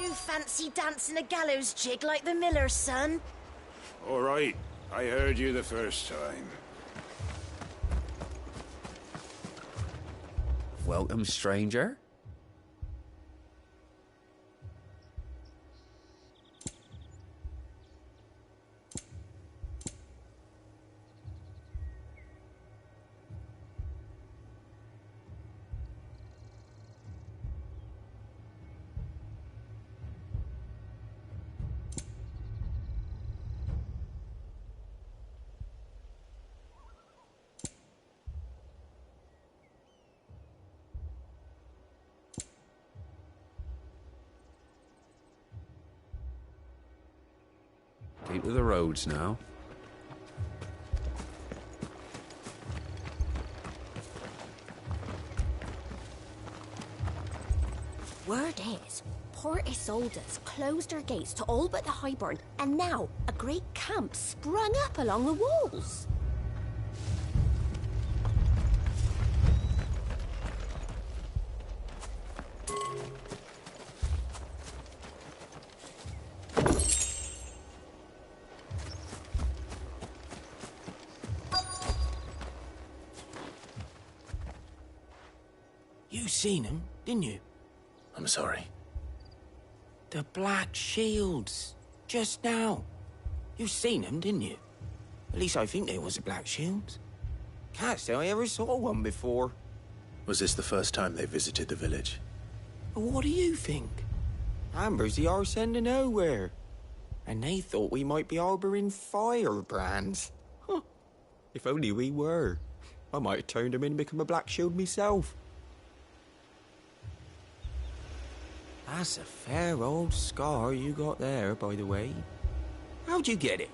You fancy dancing a gallows jig like the miller's son? All right, I heard you the first time. Welcome, stranger. Keep to the roads now. Word is, Port Isolde's closed their gates to all but the Highborn, and now a great camp sprung up along the walls. You seen him, didn't you? I'm sorry. The Black Shields. Just now. You seen them, didn't you? At least I think there was a Black Shields. Can't say I ever saw one before. Was this the first time they visited the village? But what do you think? Amber's the arse end of nowhere. And they thought we might be harbouring firebrands. Huh. If only we were. I might have turned them in and become a Black Shield myself. That's a fair old scar you got there, by the way. How'd you get it?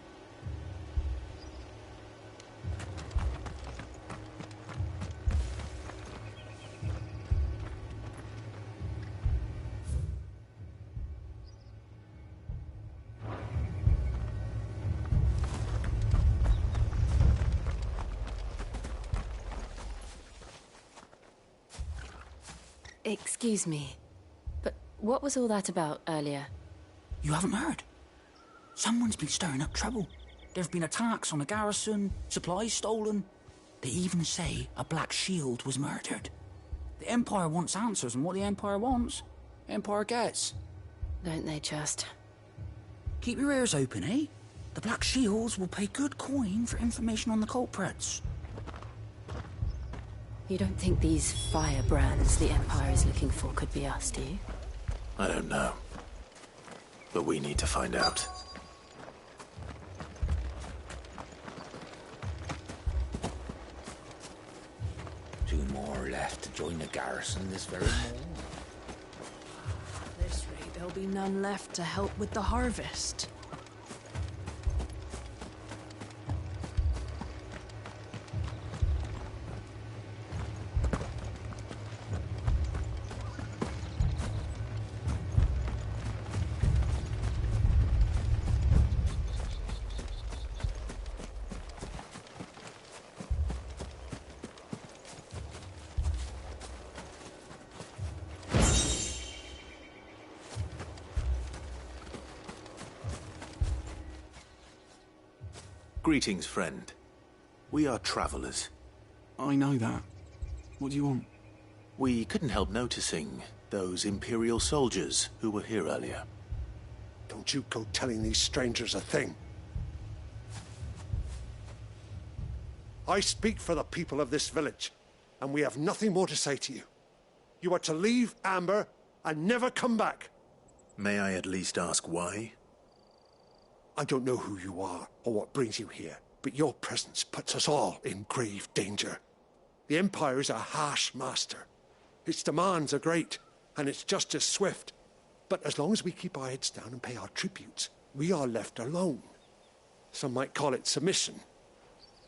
Excuse me, but what was all that about earlier? You haven't heard? Someone's been stirring up trouble. There've been attacks on the garrison, supplies stolen. They even say a Black Shield was murdered. The Empire wants answers, and what the Empire wants, Empire gets. Don't they just? Keep your ears open, eh? The Black Shields will pay good coin for information on the culprits. You don't think these firebrands the Empire is looking for could be us, do you? I don't know. But we need to find out. Two more left to join the garrison this very morning. At this rate, there'll be none left to help with the harvest. Greetings, friend. We are travelers. I know that. What do you want? We couldn't help noticing those Imperial soldiers who were here earlier. Don't you go telling these strangers a thing. I speak for the people of this village, and we have nothing more to say to you. You are to leave Amber and never come back. May I at least ask why? I don't know who you are or what brings you here, but your presence puts us all in grave danger. The Empire is a harsh master. Its demands are great, and its justice swift. But as long as we keep our heads down and pay our tributes, we are left alone. Some might call it submission.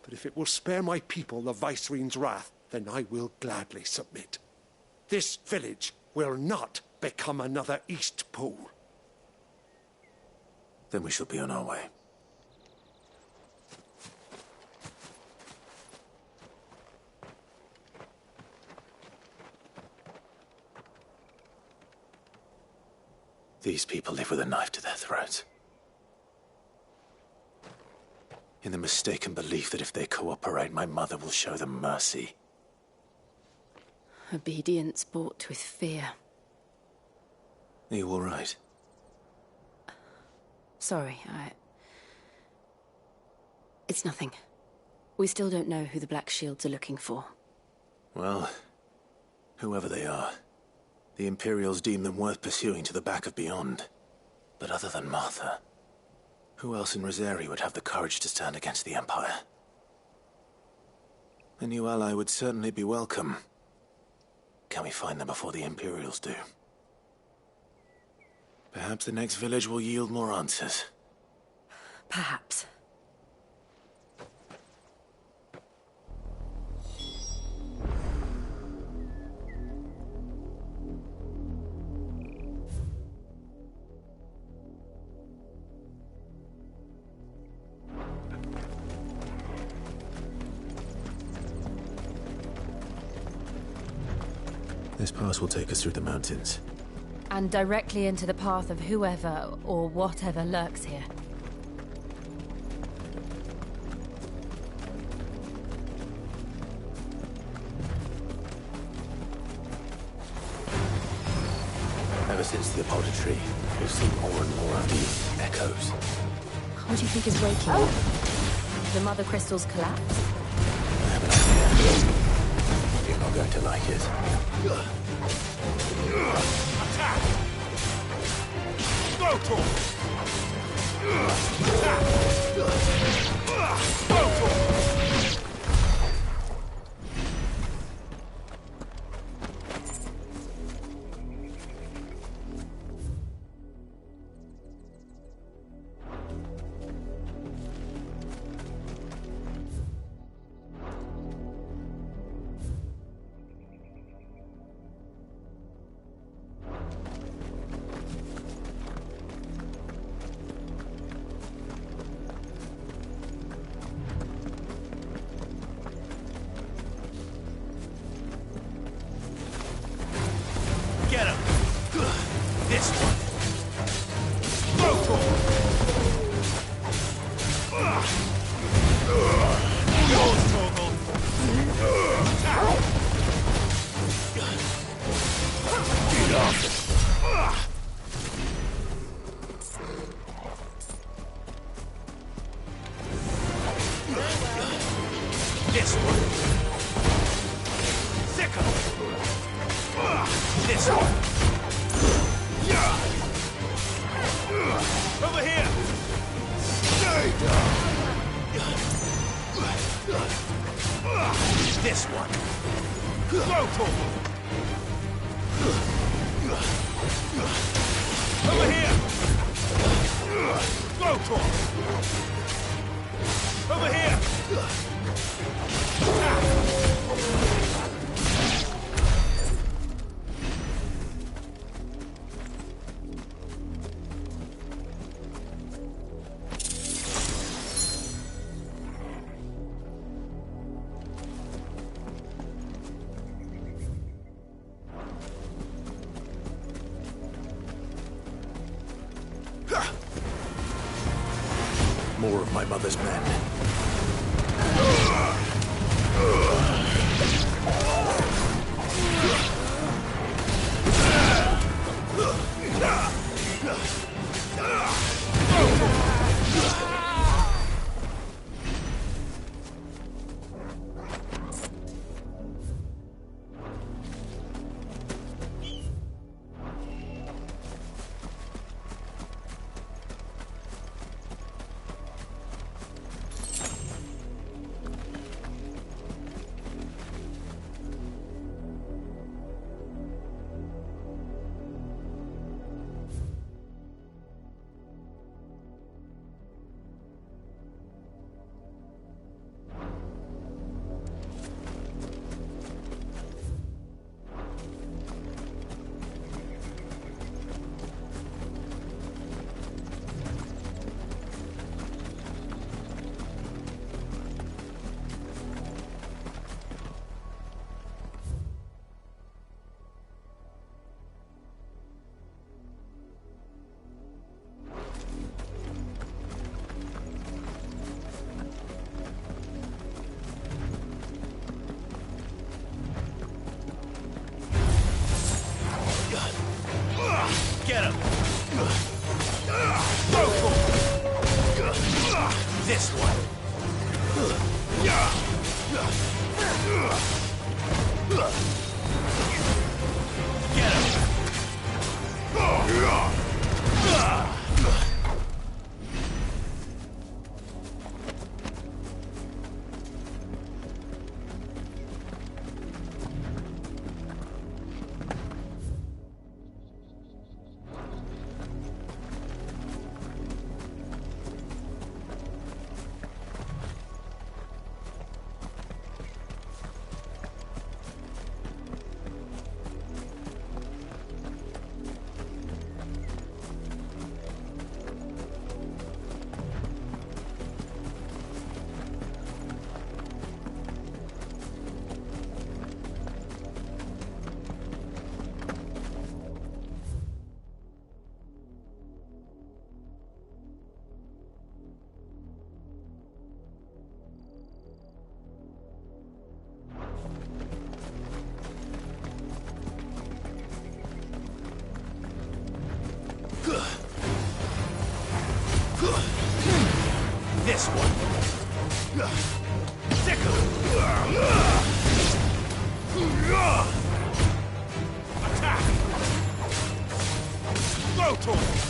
But if it will spare my people the Viceroy's wrath, then I will gladly submit. This village will not become another East Pole. Then we shall be on our way. These people live with a knife to their throats. In the mistaken belief that if they cooperate, my mother will show them mercy. Obedience bought with fear. Are you all right? Sorry, It's nothing. We still don't know who the Black Shields are looking for. Well, whoever they are, the Imperials deem them worth pursuing to the back of beyond. But other than Martha, who else in Rosari would have the courage to stand against the Empire? A new ally would certainly be welcome. Can we find them before the Imperials do? Perhaps the next village will yield more answers. Perhaps. This pass will take us through the mountains. And directly into the path of whoever or whatever lurks here. Ever since the apothecary, we've seen more and more of these echoes. What do you think is waking up? The mother crystals collapse? I have an idea. You're not going to like it. Attack! Go to him! Attack! Go to him! Get him! This one! Go to him! Yours, Torgal! Attack! Get off! This one! Sickle! This one! Over here! This one! Go, Torgal! Over here! Go, Torgal! Over here! More of my mother's men. Get him! This one. Sickle. Attack. Throw torch.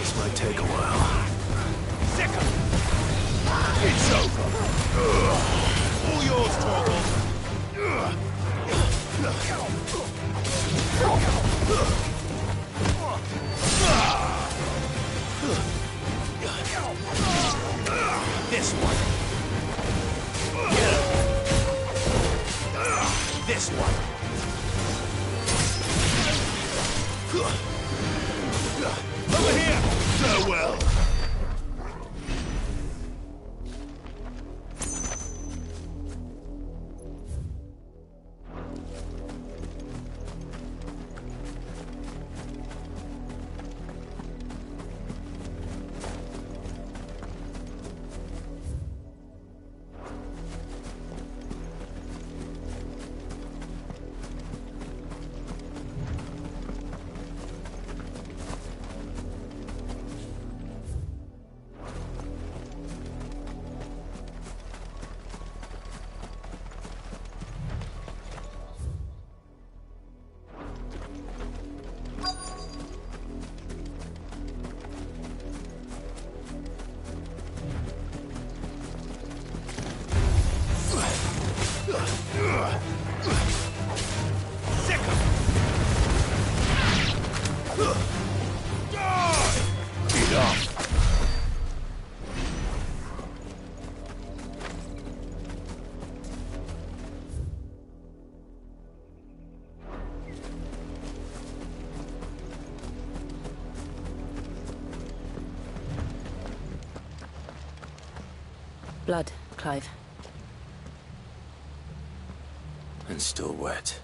This might take a while. Sickle. It's over. All yours, Torgal. This one. Get him. This one. Over here! Farewell! Blood, Clive. And still wet.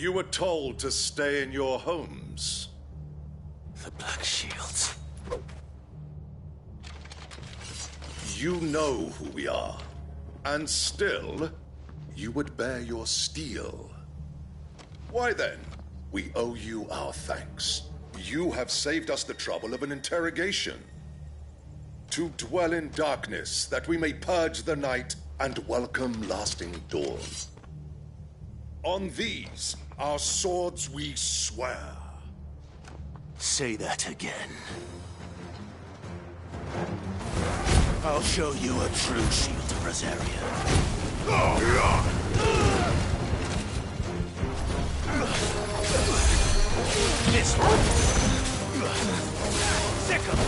You were told to stay in your homes. The Black Shields. You know who we are. And still, you would bear your steel. Why then, we owe you our thanks. You have saved us the trouble of an interrogation. To dwell in darkness, that we may purge the night and welcome lasting dawn. On these, our swords we swear. Say that again. I'll show you a true shield of Rosaria. This one. Second.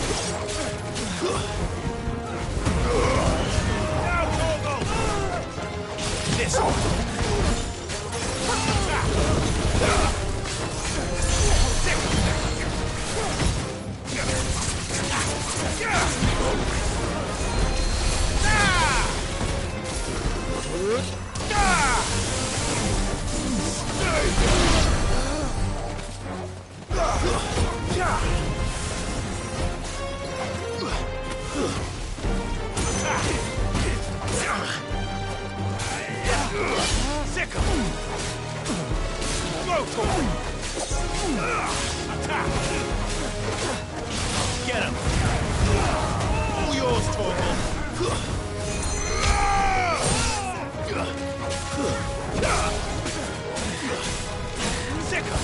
Now, Togo. This one. Get him! All yours, Torgal! Sicker!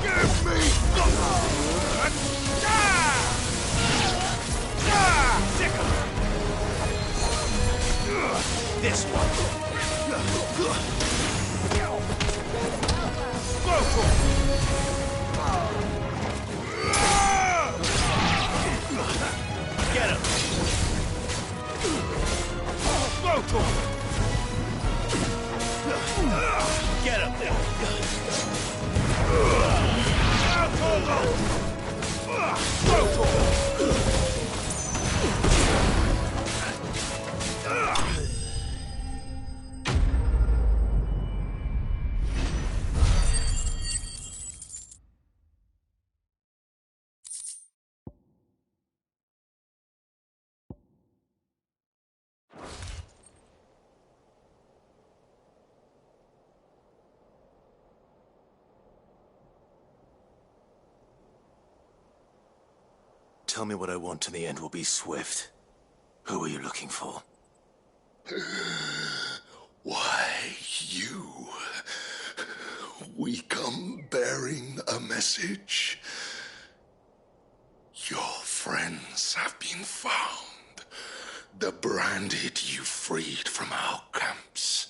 Give me! Sicker! This one! Go for it! Get him! Go to him! Get him! Now, Togo! Go to him! Tell me what I want and the end will be swift. Who are you looking for? Why, you. We come bearing a message. Your friends have been found. The branded you freed from our camps.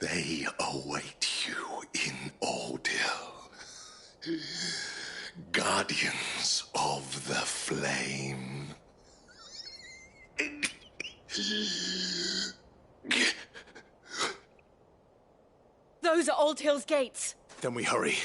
They await you in Ordeal. Guardians of the Flame. Those are Old Hill's gates. Then we hurry.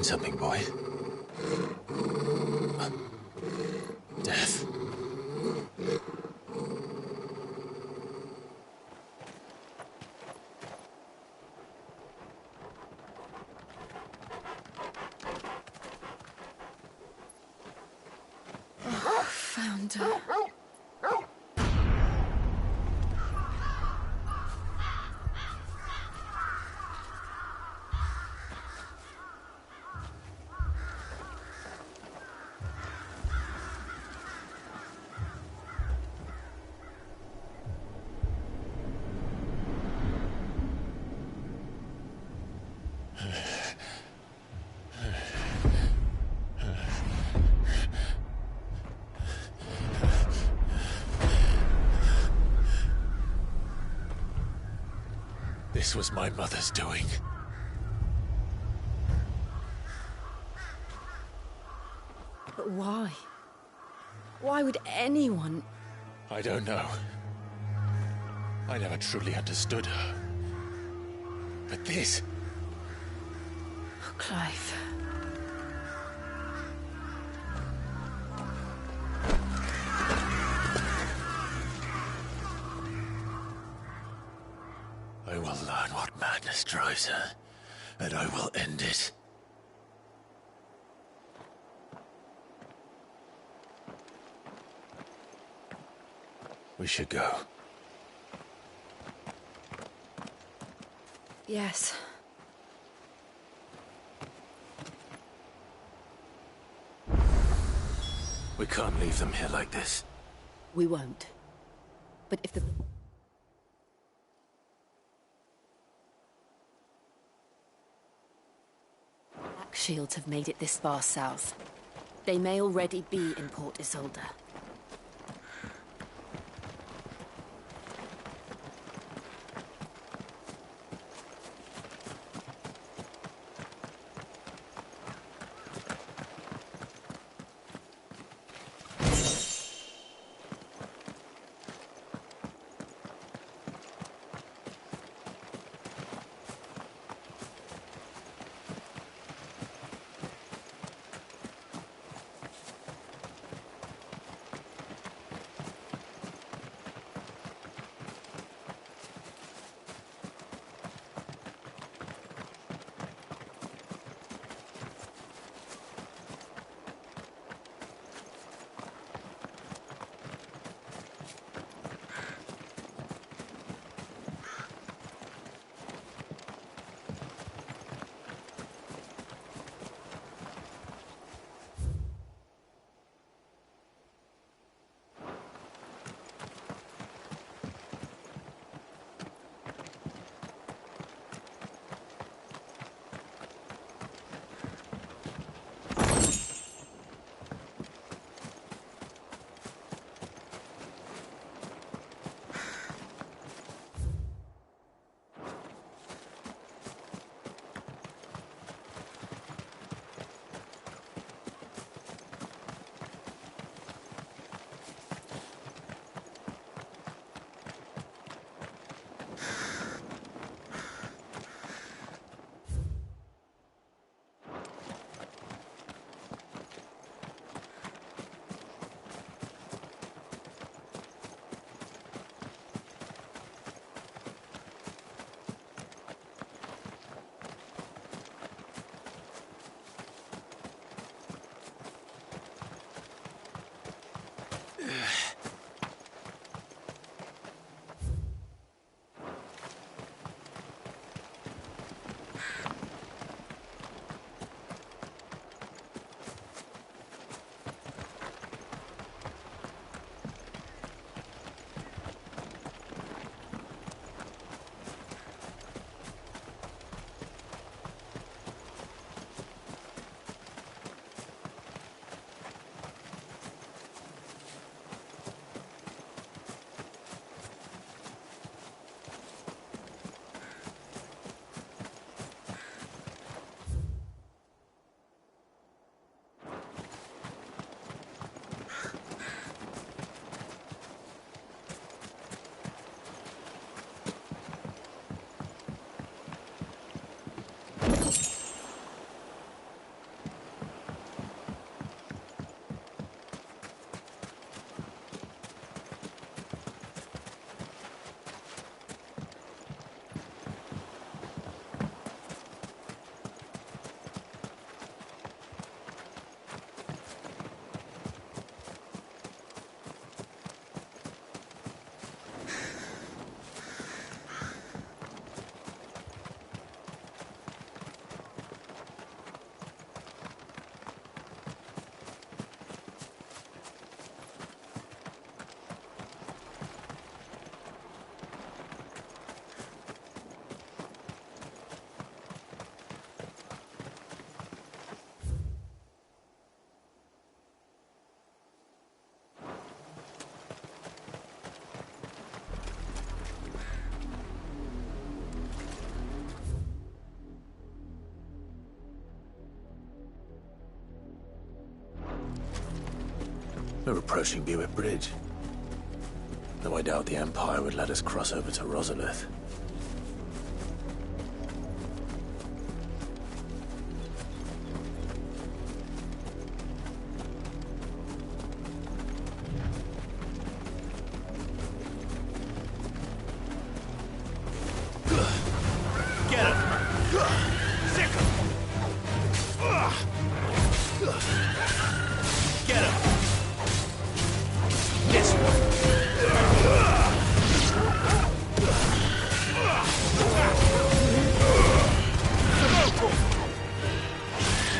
find something, boy. Death. Found her. This was my mother's doing. But why? Why would anyone... I don't know. I never truly understood her. But this... Oh, Clive. I will learn what madness drives her, and I will end it. We should go. Yes. We can't leave them here like this. We won't. But if the... Black Shields have made it this far south. They may already be in Port Isolde. We're approaching Buick Bridge. Though I doubt the Empire would let us cross over to Rosalith. Get him! Sick him! Get him! This one!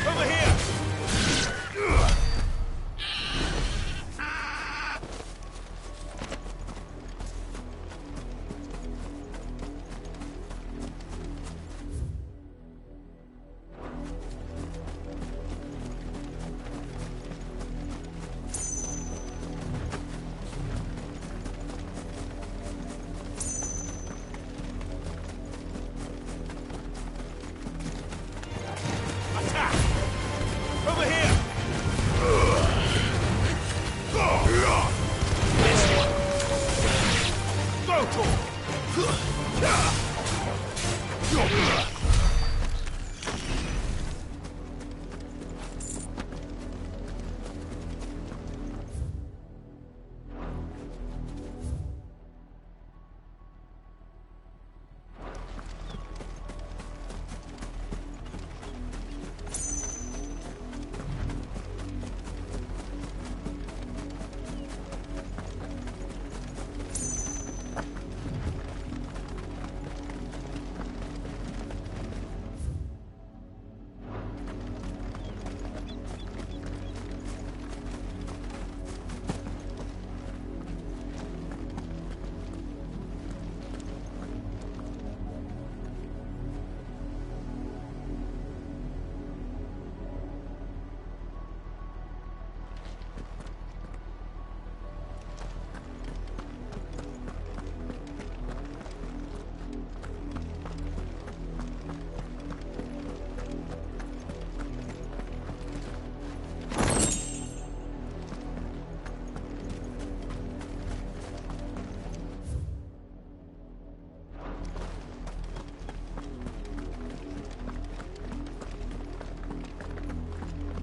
Over here! Over here! This one! Go to him!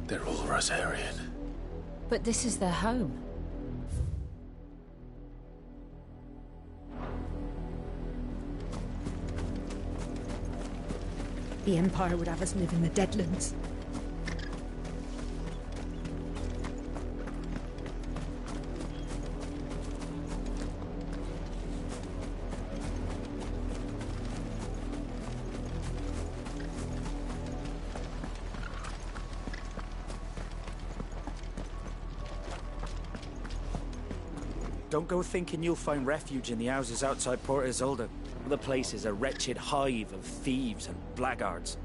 They're all Rosarian. But this is their home. The Empire would have us live in the Deadlands. Don't go thinking you'll find refuge in the houses outside Port Isolde. The place is a wretched hive of thieves and blackguards.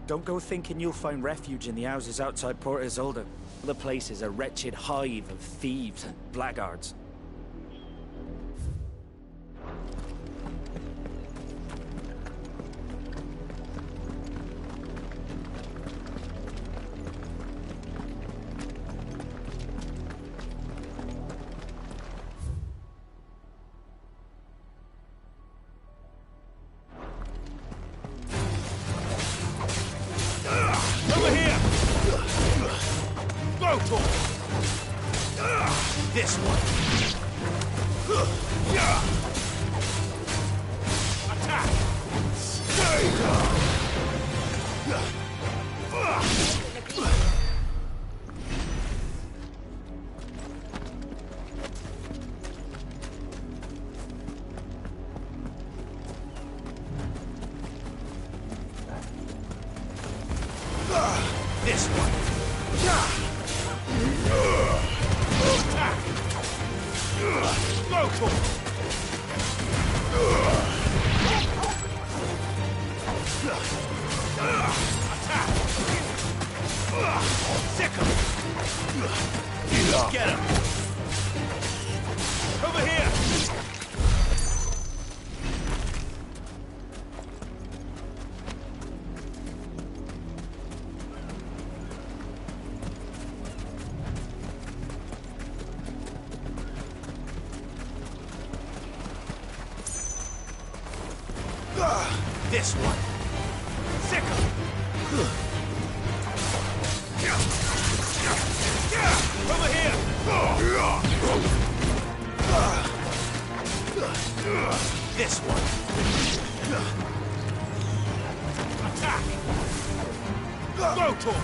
Don't go thinking you'll find refuge in the houses outside Port Isolde. The place is a wretched hive of thieves and blackguards. Over here! Go to him! This one! Attack! Stay down! This one! Attack! This one. Sicker. Over here. This one. Attack. Rotor.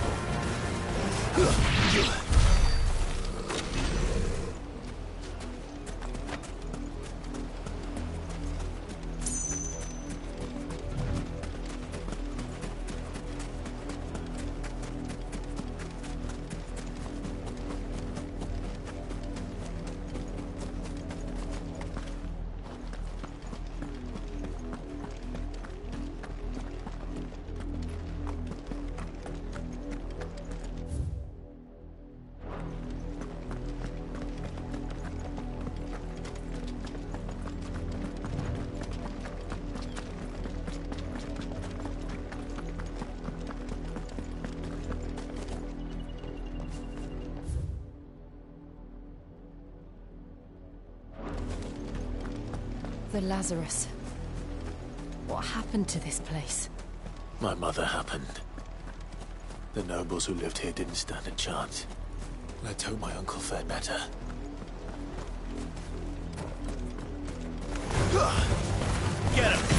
The Lazarus. What happened to this place? My mother happened. The nobles who lived here didn't stand a chance. Let's hope my uncle fared better. Get him!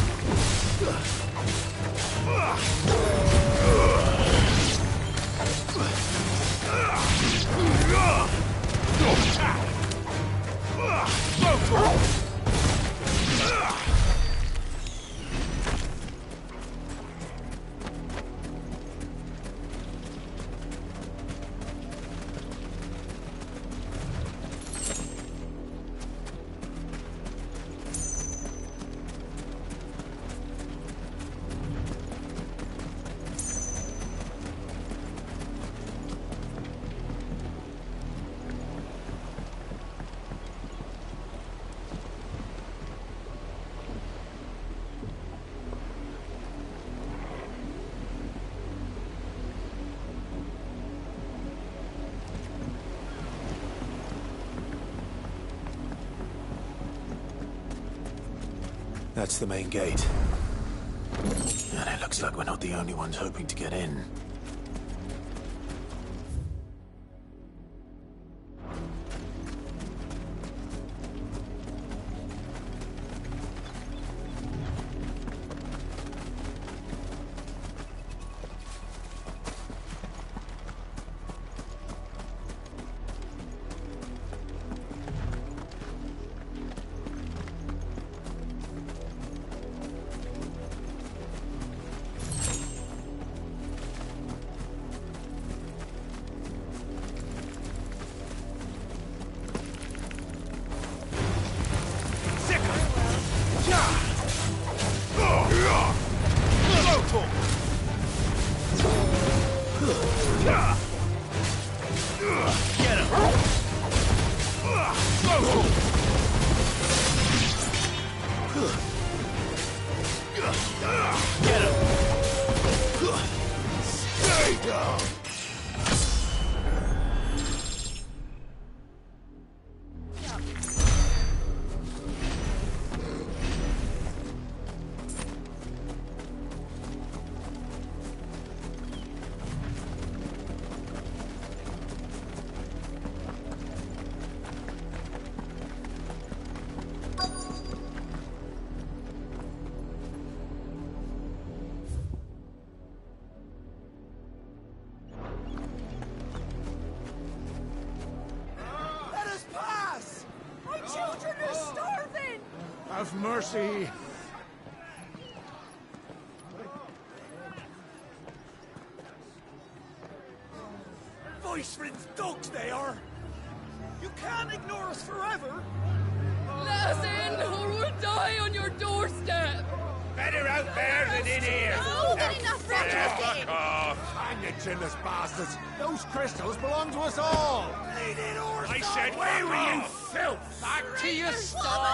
That's the main gate. And it looks like we're not the only ones hoping to get in. Have mercy. Voice-ridden dogs they are. You can't ignore us forever. Let us in, or we'll die on your doorstep. Better out there than in here. No, then enough for Fuck off. Hang it, chinless bastards. Those crystals belong to us all. I said, away with you, filth. Back to your stall.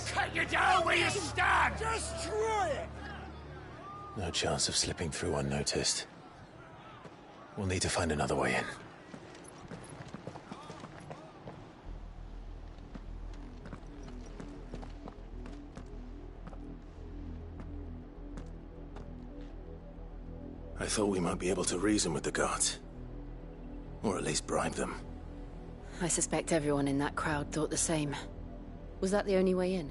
Cut you down where you stand. Destroy it. No chance of slipping through unnoticed. We'll need to find another way in. I thought we might be able to reason with the guards. Or at least bribe them. I suspect everyone in that crowd thought the same. Was that the only way in?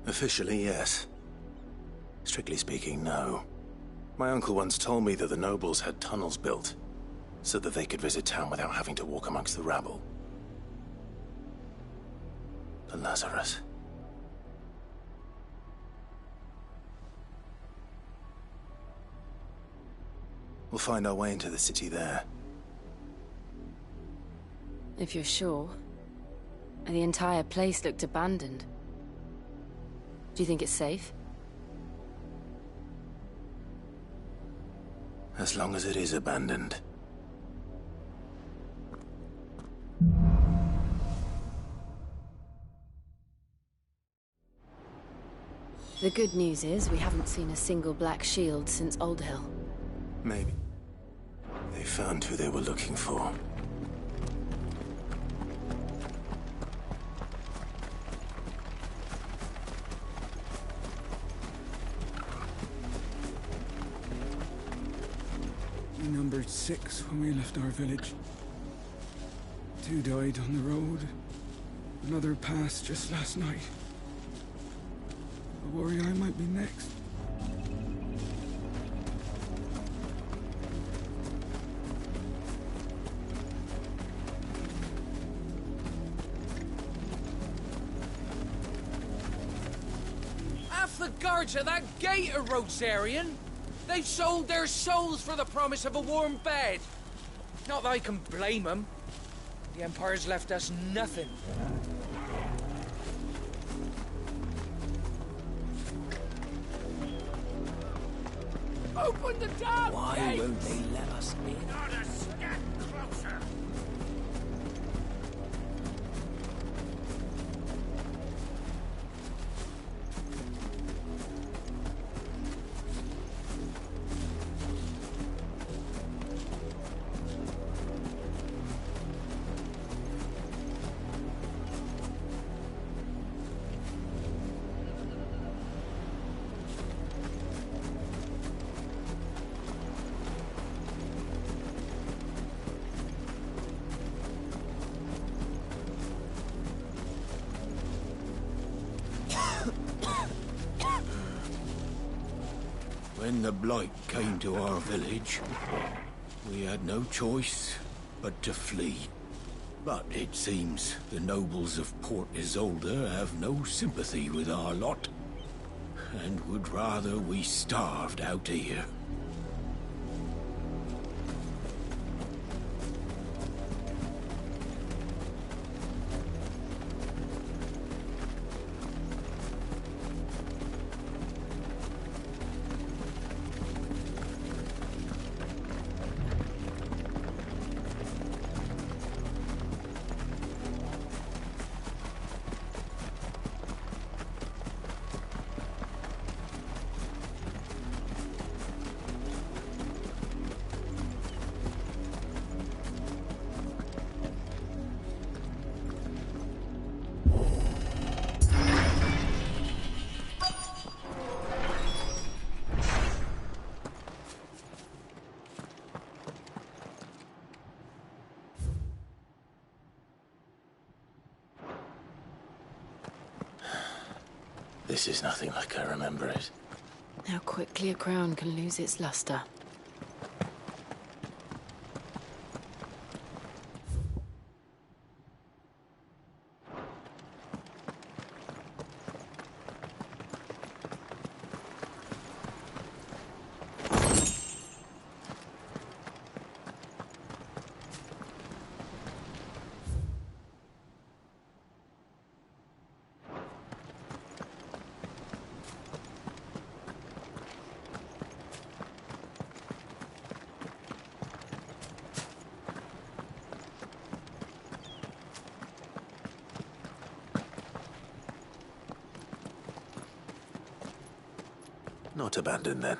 Officially, yes. Strictly speaking, no. My uncle once told me that the nobles had tunnels built, so that they could visit town without having to walk amongst the rabble. The Lazarus. We'll find our way into the city there. If you're sure. The entire place looked abandoned. Do you think it's safe? As long as it is abandoned. The good news is we haven't seen a single black shield since Old Hill. Maybe. They found who they were looking for. We numbered 6 when we left our village. 2 died on the road. Another passed just last night. I worry I might be next. Half the guards at that gate are Rosarian. They've sold their souls for the promise of a warm bed. Not that I can blame them. The Empire's left us nothing. Open the damn Why won't they let us in? Not a step closer. When the Blight came to our village, we had no choice but to flee. But it seems the nobles of Port Isolde have no sympathy with our lot, and would rather we starved out here. This is nothing like I remember it. How quickly a crown can lose its luster. Not abandoned, then.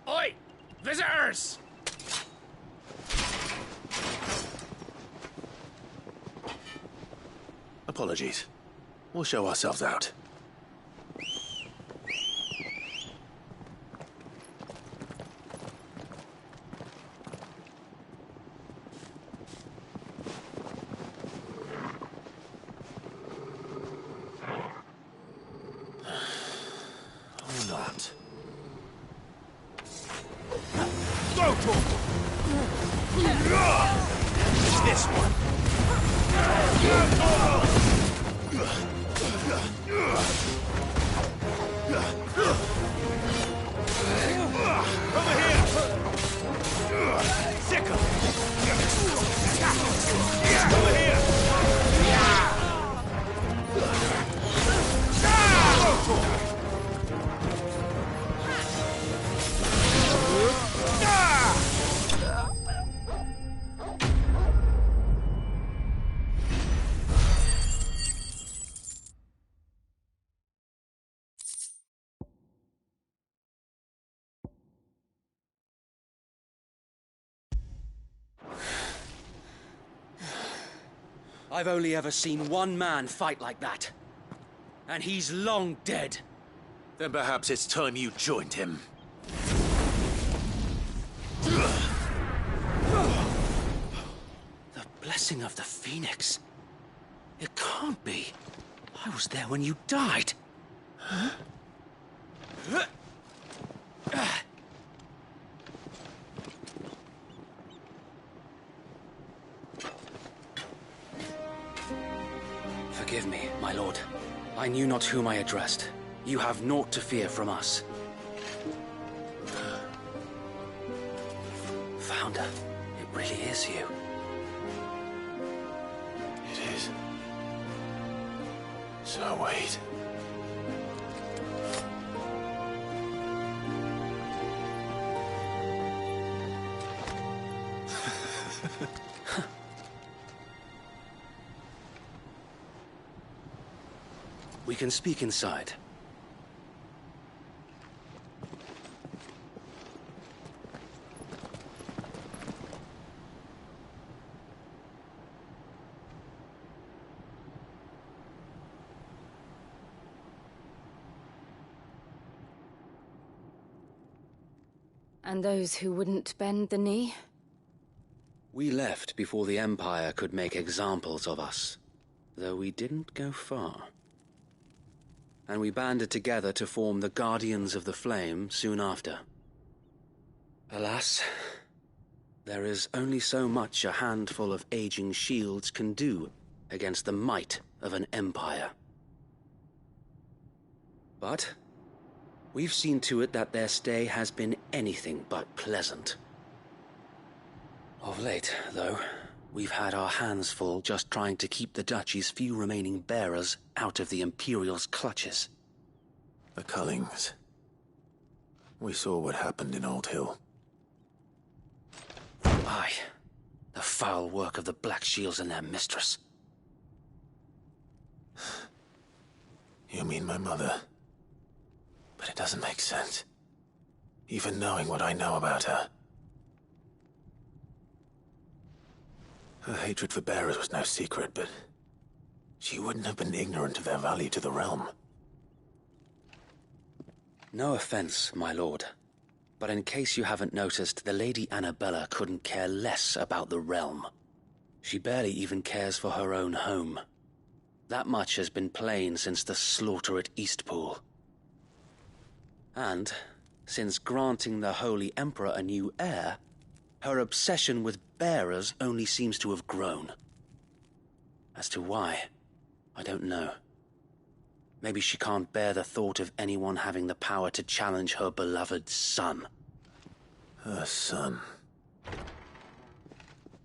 Oi! Visitors! Apologies. We'll show ourselves out. I've only ever seen one man fight like that. And he's long dead. Then perhaps it's time you joined him. The blessing of the Phoenix. It can't be. I was there when you died. Huh? Forgive me, my lord. I knew not whom I addressed. You have naught to fear from us. Founder, it really is you. It is. So wait. We can speak inside. And those who wouldn't bend the knee? We left before the Empire could make examples of us, though we didn't go far. And we banded together to form the Guardians of the Flame soon after. Alas, there is only so much a handful of aging shields can do against the might of an empire. But we've seen to it that their stay has been anything but pleasant. Of late, though, we've had our hands full just trying to keep the Duchy's few remaining bearers out of the Imperial's clutches. The Cullings. We saw what happened in Old Hill. Aye. The foul work of the Black Shields and their mistress. You mean my mother? But it doesn't make sense. Even knowing what I know about her. Her hatred for bearers was no secret, but she wouldn't have been ignorant of their value to the realm. No offense, my lord, but in case you haven't noticed, the Lady Annabella couldn't care less about the realm. She barely even cares for her own home. That much has been plain since the slaughter at Eastpool. And, since granting the Holy Emperor a new heir, her obsession with bearers only seems to have grown. As to why, I don't know. Maybe she can't bear the thought of anyone having the power to challenge her beloved son. Her son.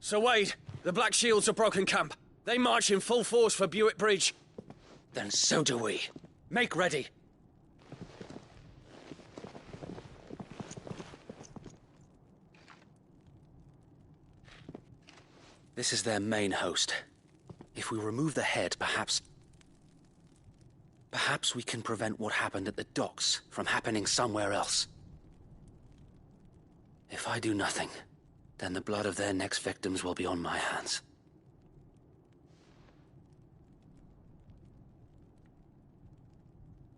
Sir Wade, the Black Shields have broken camp. They march in full force for Buick Bridge. Then so do we. Make ready. This is their main host. If we remove the head, perhaps we can prevent what happened at the docks from happening somewhere else. If I do nothing, then the blood of their next victims will be on my hands.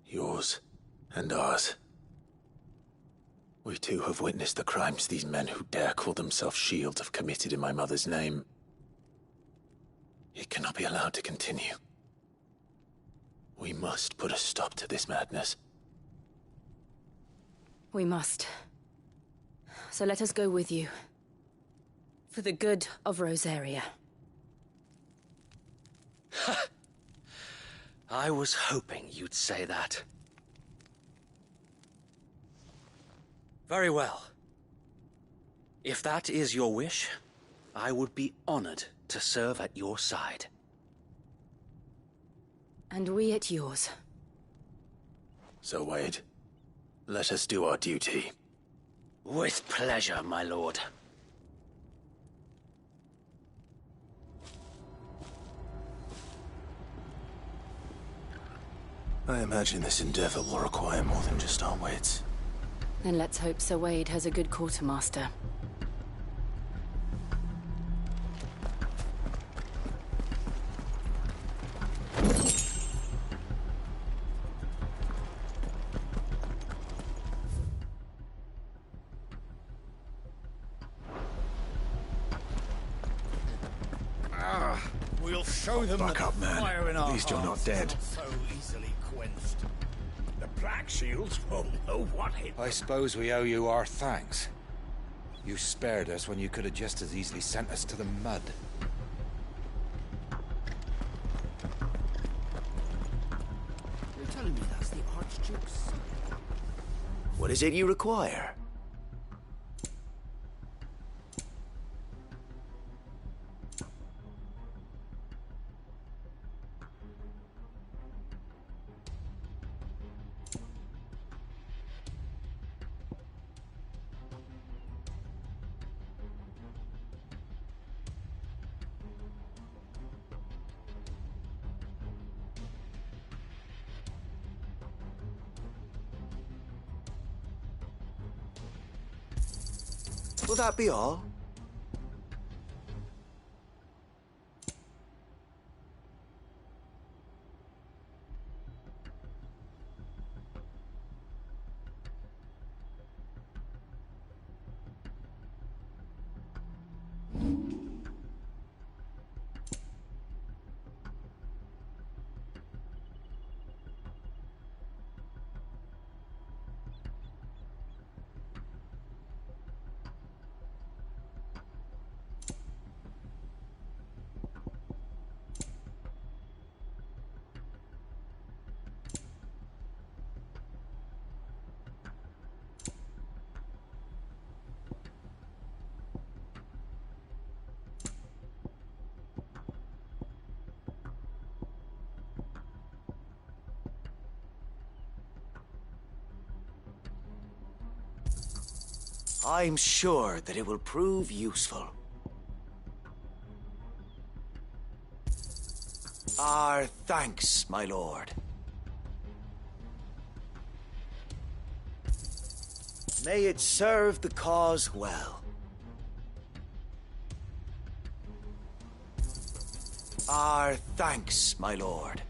Yours and ours. We too have witnessed the crimes these men who dare call themselves shields have committed in my mother's name. It cannot be allowed to continue. We must put a stop to this madness. We must. So let us go with you. For the good of Rosaria. I was hoping you'd say that. Very well. If that is your wish, I would be honored to serve at your side. And we at yours. So, Wade, let us do our duty. With pleasure, my lord. I imagine this endeavor will require more than just our wits. Then let's hope Sir Wade has a good quartermaster. We'll show them Buck up, man. fire in At our least you're not hearts dead. isn't so easily quenched. The Black Shields won't know what hit. I suppose we owe you our thanks. You spared us when you could have just as easily sent us to the mud. You're telling me that's the Archduke's son? What is it you require? Will that be all? I'm sure that it will prove useful. Our thanks, my lord. May it serve the cause well. Our thanks, my lord.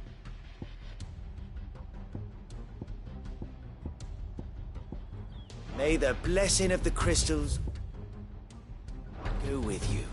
May the blessing of the crystals go with you.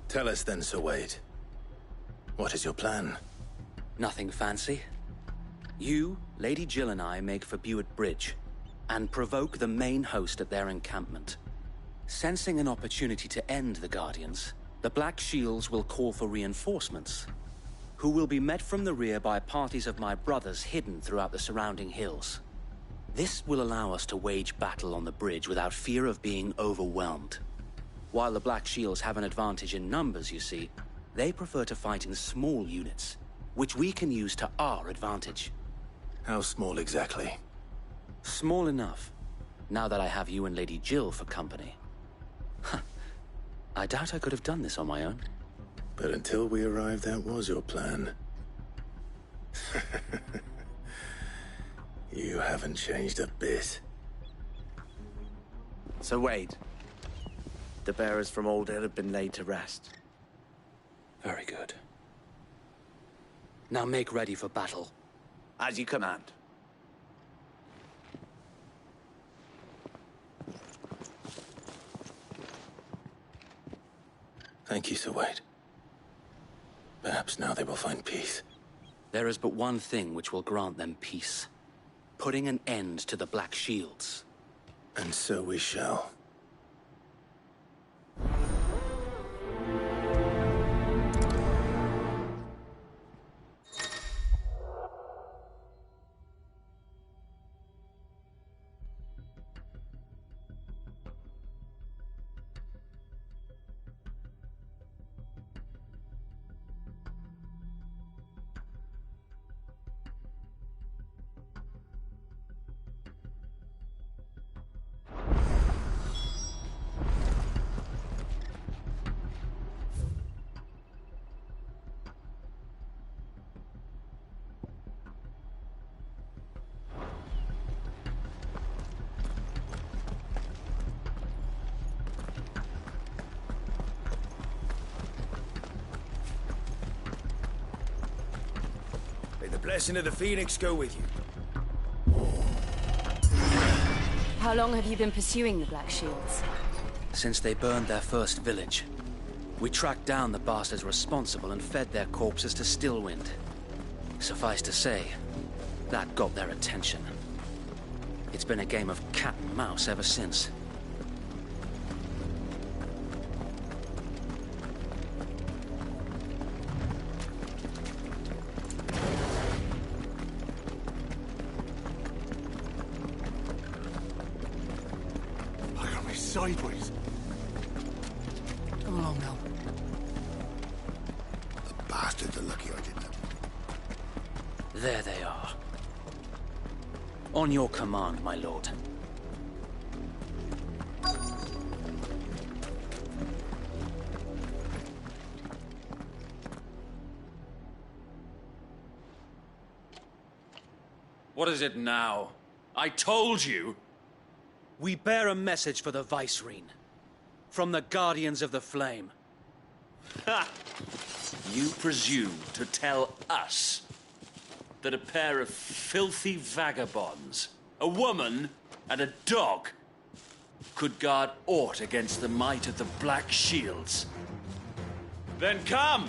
Tell us then, Sir Wade. What is your plan? Nothing fancy. You, Lady Jill and I make for Buett Bridge, and provoke the main host at their encampment. Sensing an opportunity to end the Guardians, the Black Shields will call for reinforcements, who will be met from the rear by parties of my brothers hidden throughout the surrounding hills. This will allow us to wage battle on the bridge without fear of being overwhelmed. While the Black Shields have an advantage in numbers, you see, they prefer to fight in small units, which we can use to our advantage. How small exactly? Small enough, now that I have you and Lady Jill for company. I doubt I could have done this on my own. But until we arrived, that was your plan. You haven't changed a bit. So Wade, the bearers from Old Hill have been laid to rest. Very good. Now make ready for battle. As you command. Thank you, Sir Wade. Perhaps now they will find peace. There is but one thing which will grant them peace. Putting an end to the Black Shields. And so we shall. May the blessing of the Phoenix go with you. How long have you been pursuing the Black Shields? Since they burned their first village. We tracked down the bastards responsible and fed their corpses to Stillwind. Suffice to say, that got their attention. It's been a game of cat and mouse ever since. Sideways. Come along now. The bastards are lucky I didn't. There they are. On your command, my lord. What is it now? I told you! We bear a message for the Vicereine. From the Guardians of the Flame. Ha! You presume to tell us that a pair of filthy vagabonds, a woman and a dog, could guard aught against the might of the Black Shields? Then come!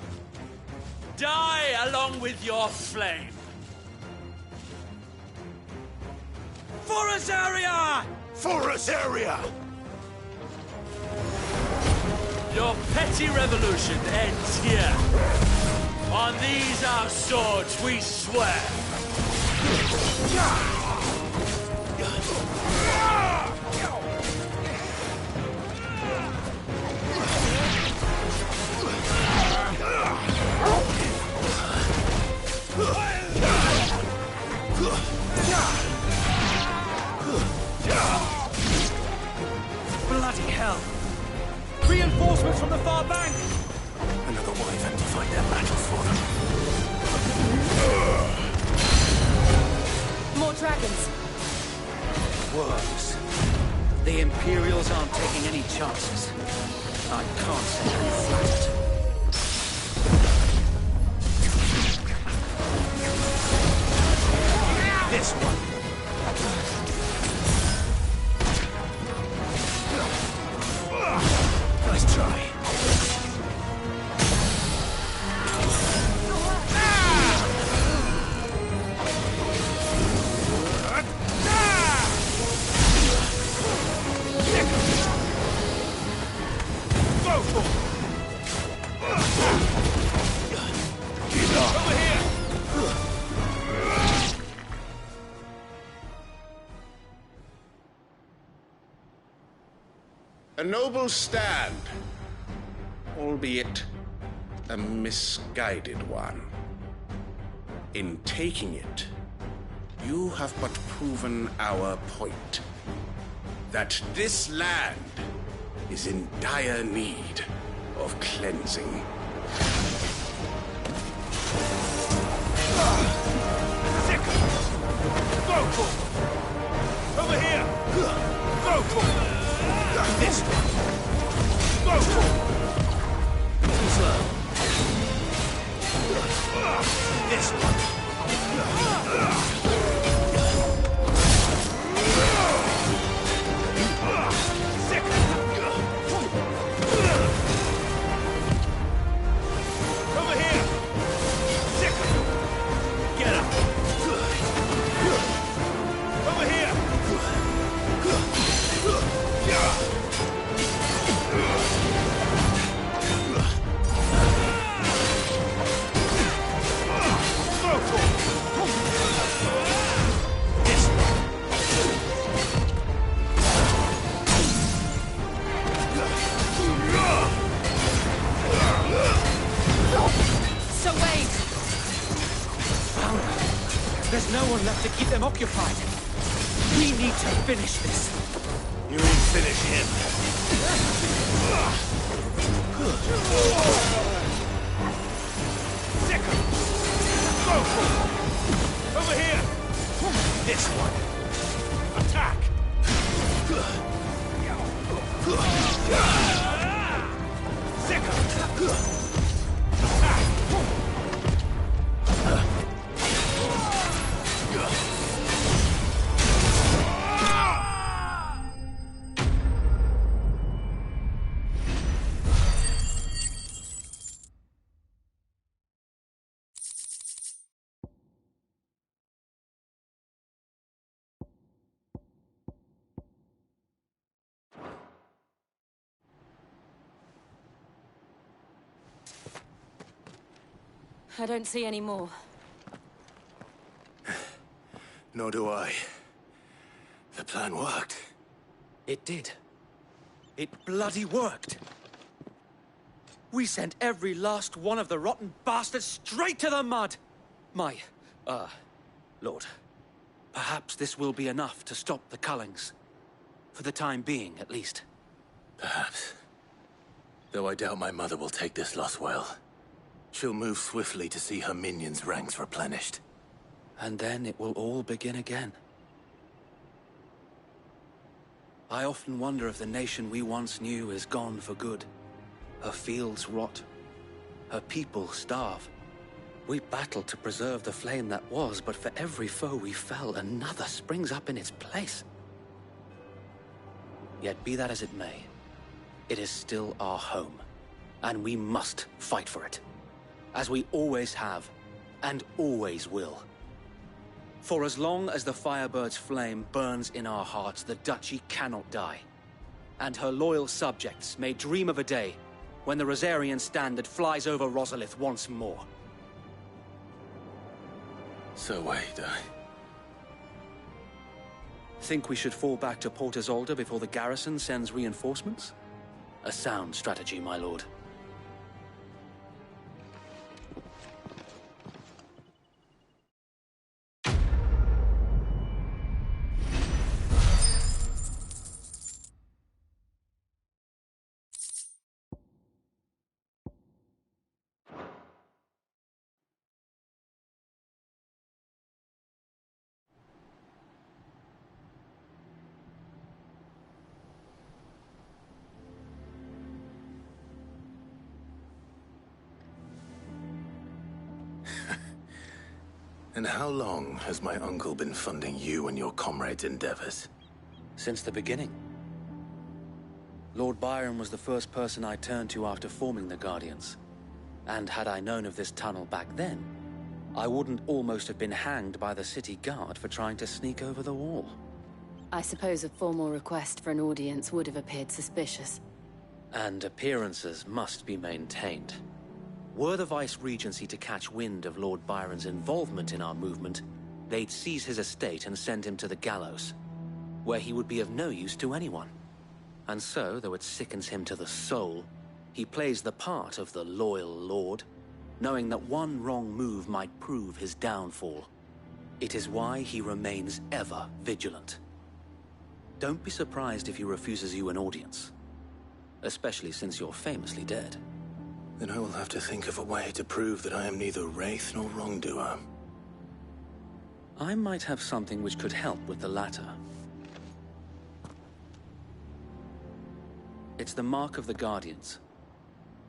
Die along with your flame! For Azaria! For Azaria! Your petty revolution ends here. On these our swords we swear. Bloody hell! Reinforcements from the far bank! Another wyvern to fight their battles for them. More dragons. Worms. The Imperials aren't taking any chances. I can't say I'm flattered. This one. Nice try. A noble stand, albeit a misguided one. In taking it, you have but proven our point. That this land is in dire need of cleansing. Over here! This one! Slow. This one! Over here! Get up! Over here! So wait! Found her. There's no one left to keep them occupied. We need to finish this. You ain't finish him. Over here! This one! Attack! I don't see any more. Nor do I. The plan worked. It did. It bloody worked. We sent every last one of the rotten bastards straight to the mud! Lord, perhaps this will be enough to stop the Cullings. For the time being, at least. Perhaps. Though I doubt my mother will take this loss well. She'll move swiftly to see her minions' ranks replenished. And then it will all begin again. I often wonder if the nation we once knew is gone for good. Her fields rot. Her people starve. We battled to preserve the flame that was, but for every foe we fell, another springs up in its place. Yet be that as it may, it is still our home, and we must fight for it. As we always have, and always will. For as long as the Firebird's flame burns in our hearts, the Duchy cannot die. And her loyal subjects may dream of a day when the Rosarian standard flies over Rosalith once more. So wait, Think we should fall back to Port Isolde before the garrison sends reinforcements? A sound strategy, my lord. And how long has my uncle been funding you and your comrades' endeavors? Since the beginning. Lord Byron was the first person I turned to after forming the Guardians. And had I known of this tunnel back then, I wouldn't almost have been hanged by the city guard for trying to sneak over the wall. I suppose a formal request for an audience would have appeared suspicious. And appearances must be maintained. Were the Vice-Regency to catch wind of Lord Byron's involvement in our movement, they'd seize his estate and send him to the gallows, where he would be of no use to anyone. And so, though it sickens him to the soul, he plays the part of the loyal lord, knowing that one wrong move might prove his downfall. It is why he remains ever vigilant. Don't be surprised if he refuses you an audience, especially since you're famously dead. Then I will have to think of a way to prove that I am neither wraith nor wrongdoer. I might have something which could help with the latter. It's the mark of the Guardians.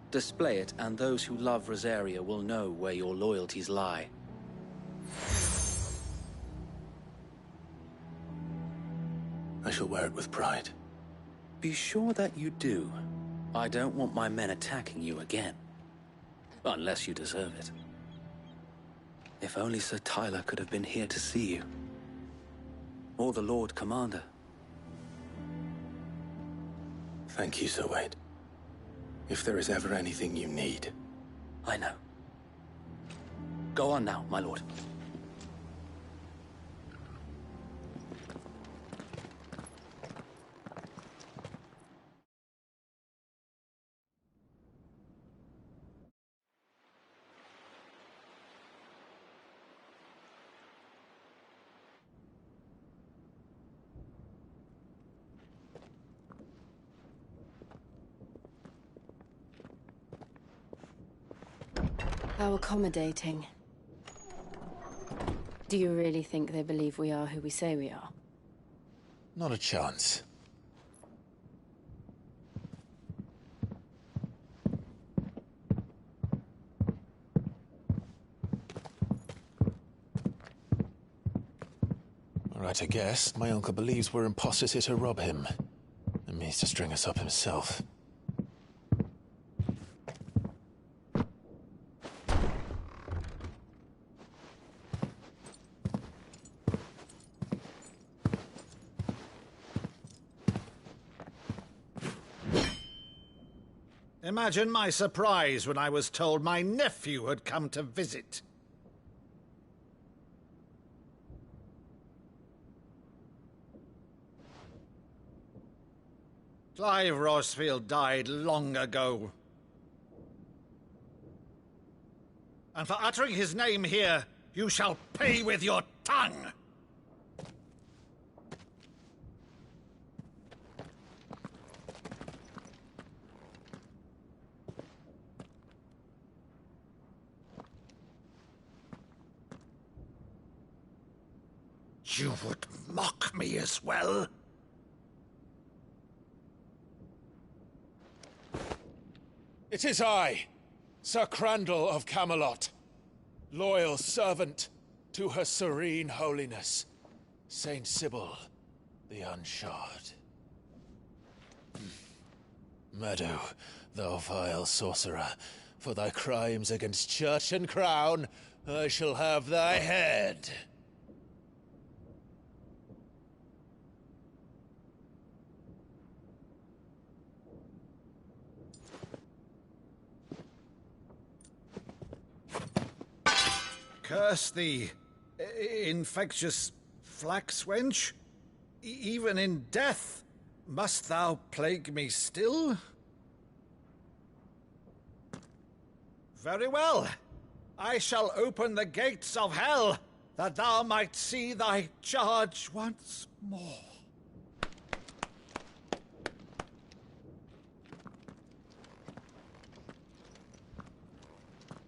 Display it, and those who love Rosaria will know where your loyalties lie. I shall wear it with pride. Be sure that you do. I don't want my men attacking you again. Unless you deserve it. If only Sir Tyler could have been here to see you. Or the Lord Commander. Thank you, Sir Wade. If there is ever anything you need. I know. Go on now, my lord. How accommodating. Do you really think they believe we are who we say we are? Not a chance. All right, I guess. My uncle believes we're imposters here to rob him. And means to string us up himself. Imagine my surprise when I was told my nephew had come to visit. Clive Rosfield died long ago. And for uttering his name here, you shall pay with your tongue! You would mock me as well? It is I, Sir Crandall of Camelot, loyal servant to Her Serene Holiness, Saint Sybil the Unshod. Meadow, thou vile sorcerer, for thy crimes against church and crown, I shall have thy head. Curse thee, infectious flax wench. Even in death, must thou plague me still? Very well. I shall open the gates of hell, that thou might see thy charge once more.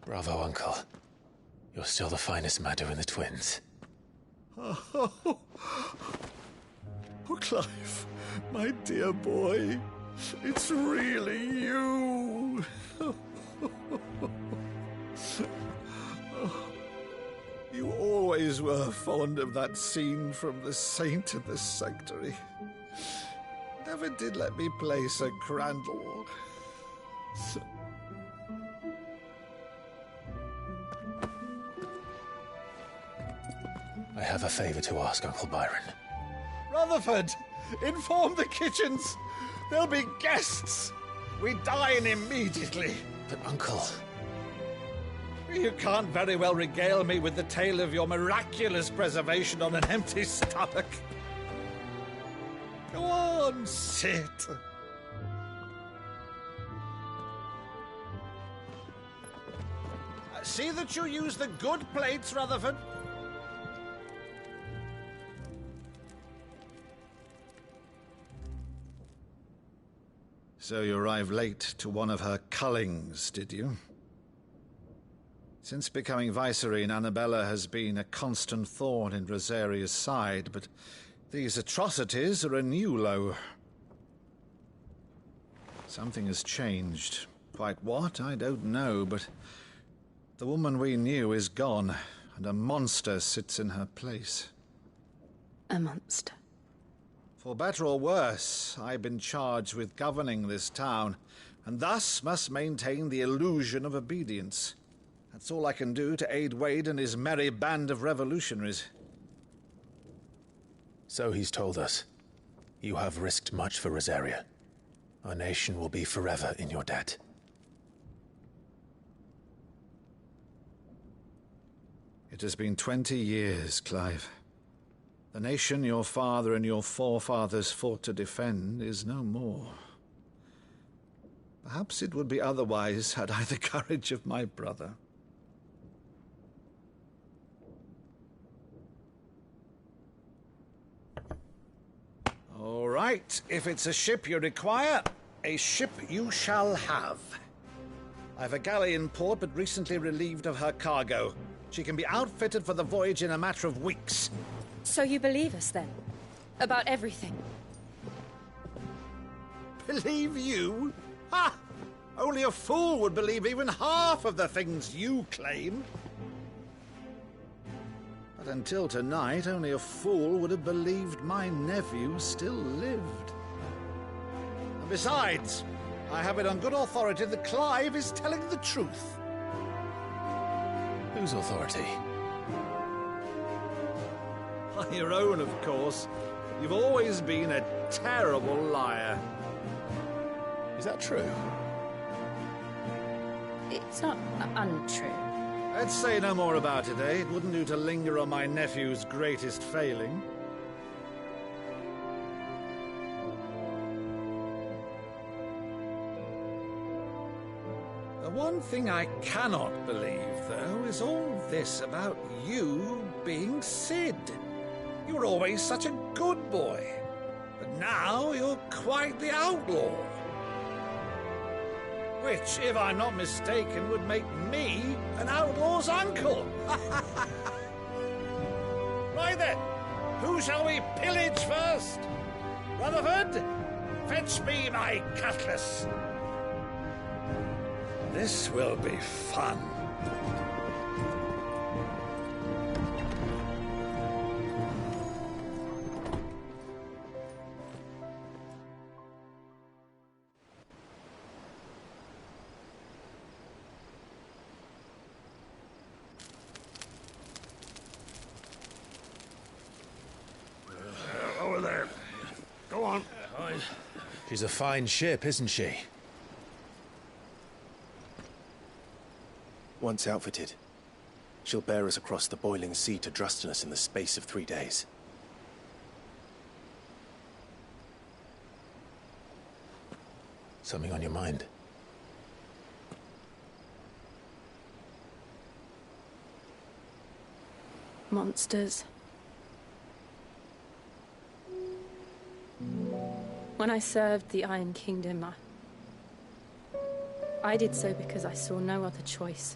Bravo, Uncle. You're still the finest Maddo in the twins. Oh, Clive, my dear boy, it's really you. You always were fond of that scene from The Saint in the Sanctuary. Never did let me play Sir Crandall. I have a favor to ask, Uncle Byron. Rutherford, inform the kitchens. There'll be guests. We dine immediately. But, Uncle... You can't very well regale me with the tale of your miraculous preservation on an empty stomach. Go on, sit. See that you use the good plates, Rutherford. So you arrived late to one of her cullings, did you? Since becoming Vicereine, Annabella has been a constant thorn in Rosaria's side, but these atrocities are a new low. Something has changed. Quite what, I don't know, but the woman we knew is gone, and a monster sits in her place. A monster? For better or worse, I've been charged with governing this town, and thus must maintain the illusion of obedience. That's all I can do to aid Wade and his merry band of revolutionaries. So he's told us. You have risked much for Rosaria. Our nation will be forever in your debt. It has been 20 years, Clive. The nation your father and your forefathers fought to defend is no more. Perhaps it would be otherwise had I the courage of my brother. All right, if it's a ship you require, a ship you shall have. I've a galley in port, but recently relieved of her cargo. She can be outfitted for the voyage in a matter of weeks. So you believe us, then? About everything? Believe you? Ha! Only a fool would believe even half of the things you claim. But until tonight, only a fool would have believed my nephew still lived. And besides, I have it on good authority that Clive is telling the truth. Whose authority? On your own, of course. You've always been a terrible liar. Is that true? It's not untrue. Let's say no more about it, eh? It wouldn't do to linger on my nephew's greatest failing. The one thing I cannot believe, though, is all this about you being Sid. You were always such a good boy, but now you're quite the outlaw. Which, if I'm not mistaken, would make me an outlaw's uncle. Right then, who shall we pillage first? Rutherford, fetch me my cutlass. This will be fun. Over there. Go on. She's a fine ship, isn't she? Once outfitted, she'll bear us across the boiling sea to Drustinus in the space of 3 days. Something on your mind? Monsters. When I served the Iron Kingdom, I did so because I saw no other choice.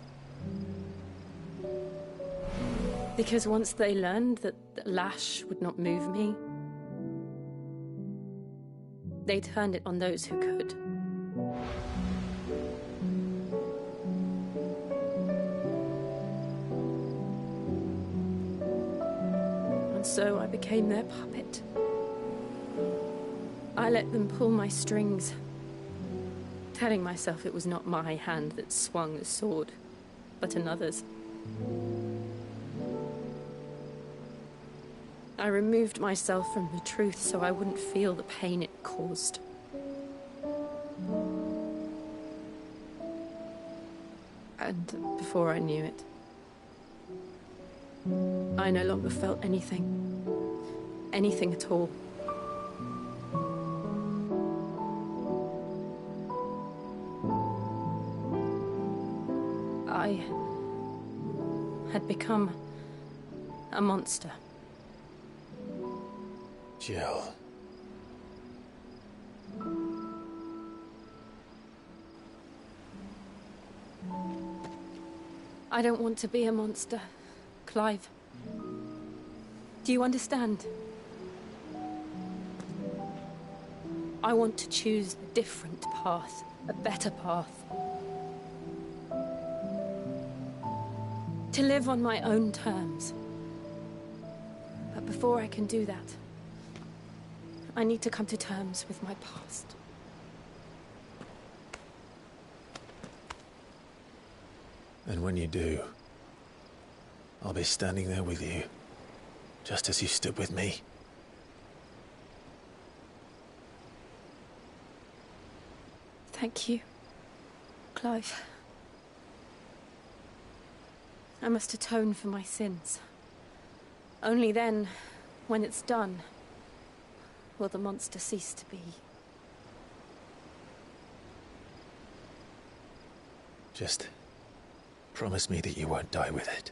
Because once they learned that the lash would not move me, they turned it on those who could. And so I became their puppet. I let them pull my strings, telling myself it was not my hand that swung the sword, but another's. I removed myself from the truth so I wouldn't feel the pain it caused. And before I knew it, I no longer felt anything. Anything at all. had become a monster. Jill. I don't want to be a monster, Clive. Do you understand? I want to choose a different path, a better path. To live on my own terms. But before I can do that, I need to come to terms with my past. And when you do, I'll be standing there with you, just as you stood with me. Thank you, Clive. I must atone for my sins. Only then, when it's done, will the monster cease to be. Just promise me that you won't die with it.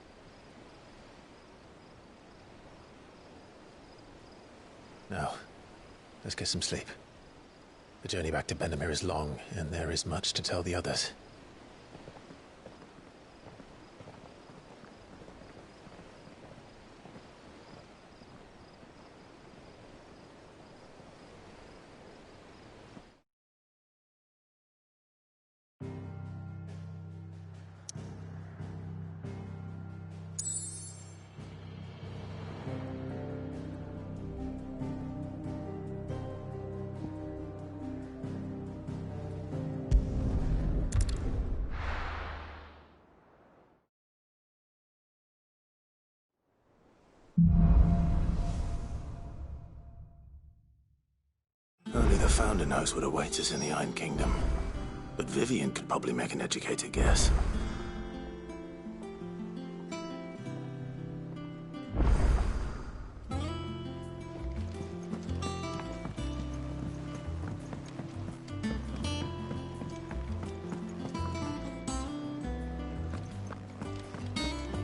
Now, let's get some sleep. The journey back to Benamir is long, and there is much to tell the others. Only the Founder knows what awaits us in the Iron Kingdom. But Vivian could probably make an educated guess.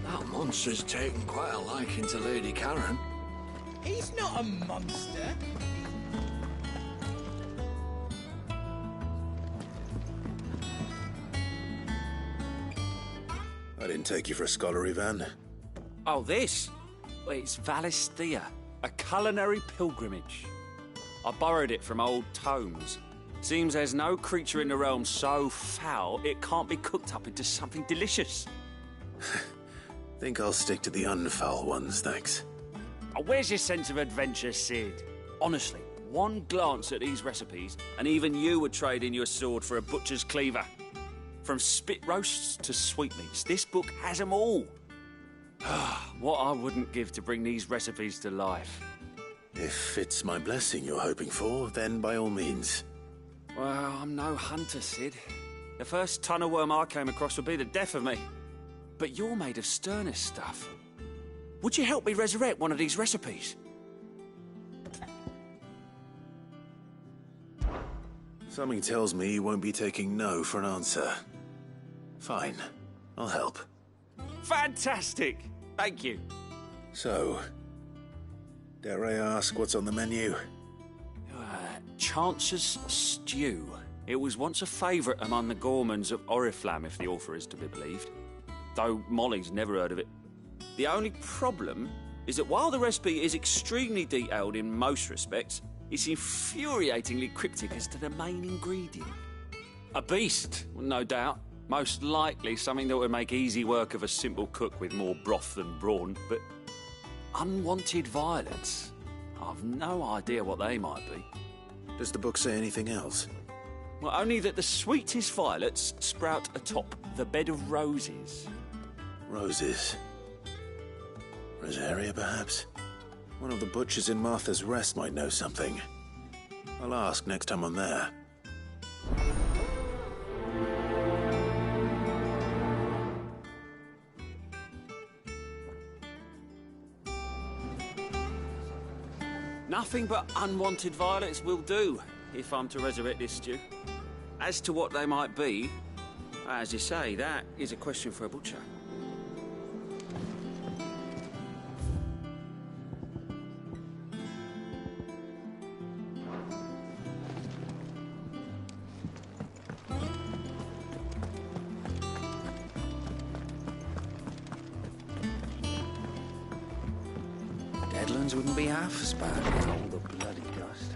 That monster's taken quite a liking to Lady Karen. He's not a monster. I didn't take you for a scholar, Ivan. Oh, this? Well, it's Valisthea, a culinary pilgrimage. I borrowed it from old tomes. Seems there's no creature in the realm so foul it can't be cooked up into something delicious. Think I'll stick to the unfoul ones, thanks. Oh, where's your sense of adventure, Sid? Honestly, one glance at these recipes, and even you would trade in your sword for a butcher's cleaver. From spit roasts to sweetmeats, this book has them all. What I wouldn't give to bring these recipes to life. If it's my blessing you're hoping for, then by all means. Well, I'm no hunter, Sid. The first ton of worm I came across would be the death of me. But you're made of sterner stuff. Would you help me resurrect one of these recipes? Something tells me you won't be taking no for an answer. Fine, I'll help. Fantastic! Thank you. So, dare I ask what's on the menu? Chance's Stew. It was once a favourite among the gourmands of Oriflamme, if the author is to be believed. Though Molly's never heard of it. The only problem is that while the recipe is extremely detailed in most respects, it's infuriatingly cryptic as to the main ingredient. A beast, no doubt. Most likely something that would make easy work of a simple cook with more broth than brawn, but unwanted violets. I've no idea what they might be. Does the book say anything else? Well, only that the sweetest violets sprout atop the bed of roses. Roses. Rosaria, perhaps? One of the butchers in Martha's Rest might know something. I'll ask next time I'm there. Nothing but unwanted violets will do, if I'm to resurrect this stew. As to what they might be, as you say, that is a question for a butcher. Deadlands wouldn't be half as bad with all the bloody dust.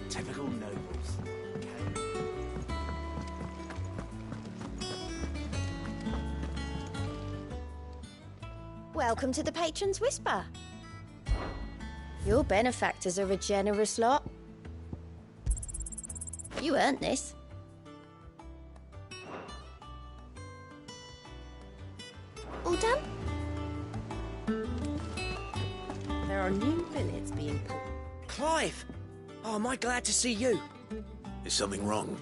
Typical nobles. Welcome to the Patron's Whisper. Your benefactors are a generous lot. You earned this. All done? There are new billets being put. Clive! Oh, am I glad to see you? Is something wrong?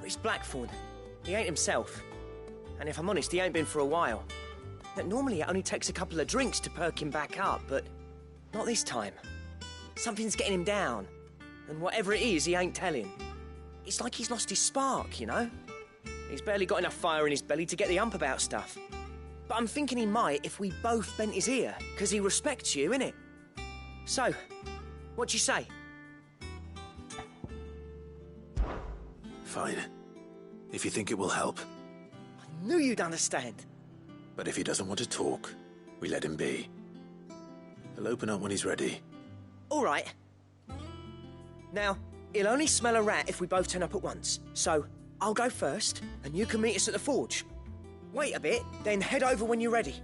It's Blackthorn. He ain't himself. And if I'm honest, he ain't been for a while. Now, normally it only takes a couple of drinks to perk him back up, but not this time. Something's getting him down. And whatever it is, he ain't telling. It's like he's lost his spark, you know? He's barely got enough fire in his belly to get the ump about stuff. But I'm thinking he might if we both bent his ear, because he respects you, innit? So, what you say? Fine. If you think it will help. I knew you'd understand. But if he doesn't want to talk, we let him be. He'll open up when he's ready. All right. Now, he'll only smell a rat if we both turn up at once. So, I'll go first, and you can meet us at the forge. Wait a bit, then head over when you're ready.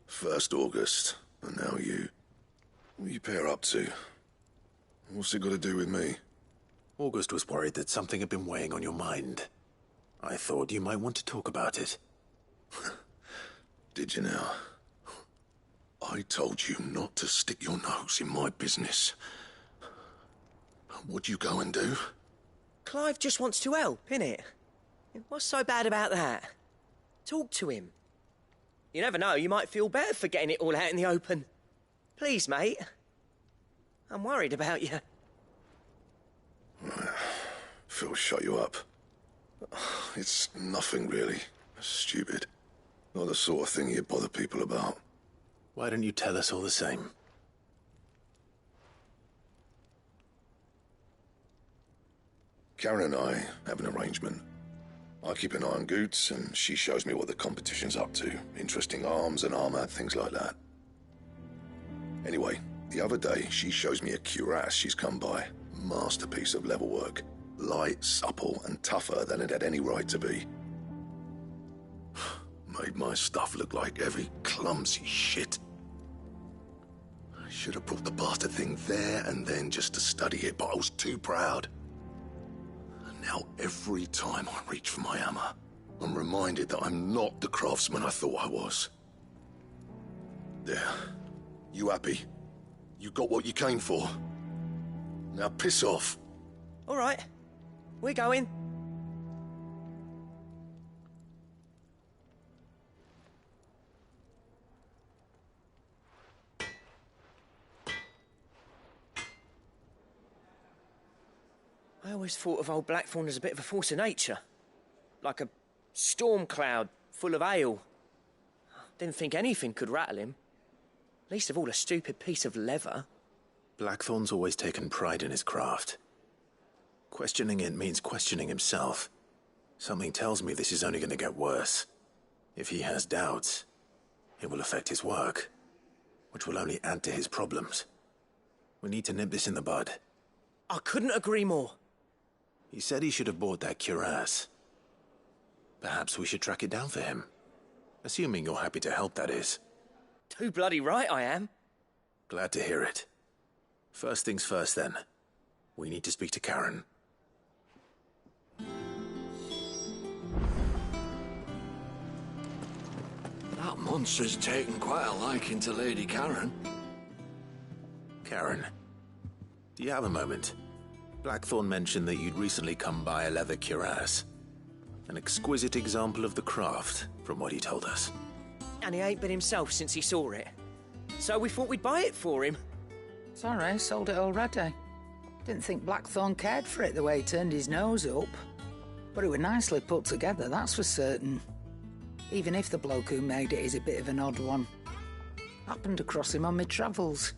First August, and now you. What are you pair up to? What's it got to do with me? August was worried that something had been weighing on your mind. I thought you might want to talk about it. Did you now? I told you not to stick your nose in my business. What'd you go and do? Clive just wants to help, innit? What's so bad about that? Talk to him. You never know, you might feel better for getting it all out in the open. Please, mate. I'm worried about you. Phil shut you up. It's nothing, really. Stupid. Not the sort of thing you bother people about. Why don't you tell us all the same? Karen and I have an arrangement. I keep an eye on Goots, and she shows me what the competition's up to. Interesting arms and armor, things like that. Anyway, the other day, she shows me a cuirass she's come by. masterpiece of level work. Light, supple, and tougher than it had any right to be. Made my stuff look like heavy, clumsy shit. I should have brought the bastard thing there and then just to study it, but I was too proud. And now every time I reach for my hammer, I'm reminded that I'm not the craftsman I thought I was. There. You happy? You got what you came for? Now piss off. All right. We're going. I always thought of old Blackthorn as a bit of a force of nature. Like a storm cloud full of ale. Didn't think anything could rattle him. Least of all a stupid piece of leather. Blackthorn's always taken pride in his craft. Questioning it means questioning himself. Something tells me this is only going to get worse. If he has doubts, it will affect his work, which will only add to his problems. We need to nip this in the bud. I couldn't agree more. He said he should have bought that cuirass. Perhaps we should track it down for him. Assuming you're happy to help, that is. Too bloody right I am. Glad to hear it. First things first, then. We need to speak to Karen. That monster's taken quite a liking to Lady Karen. Karen, do you have a moment? Blackthorn mentioned that you'd recently come by a leather cuirass. An exquisite example of the craft, from what he told us. And he ain't been himself since he saw it. So we thought we'd buy it for him. Sorry, sold it already. Didn't think Blackthorn cared for it the way he turned his nose up. But it was nicely put together, that's for certain. Even if the bloke who made it is a bit of an odd one. Happened across him on my travels.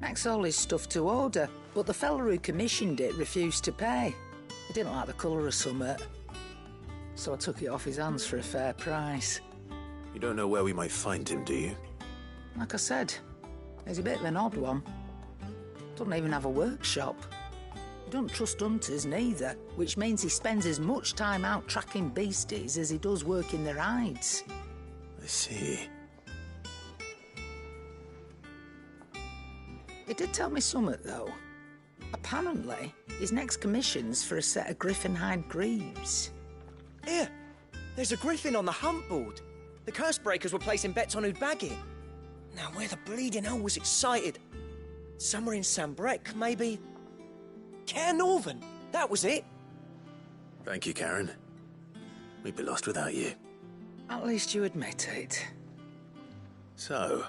Makes all his stuff to order, but the fella who commissioned it refused to pay. He didn't like the colour of summit. So I took it off his hands for a fair price. You don't know where we might find him, do you? Like I said, he's a bit of an odd one. Doesn't even have a workshop. He don't trust hunters neither, which means he spends as much time out tracking beasties as he does working their hides. I see. He did tell me something, though. Apparently, his next commission's for a set of griffin hide greaves. Here, there's a griffin on the hunt board. The curse breakers were placing bets on who'd bag it. Now, where the bleeding hell was excited? Somewhere in Sambrec, maybe? Care Northern, that was it. Thank you, Karen. We'd be lost without you. At least you admit it. So,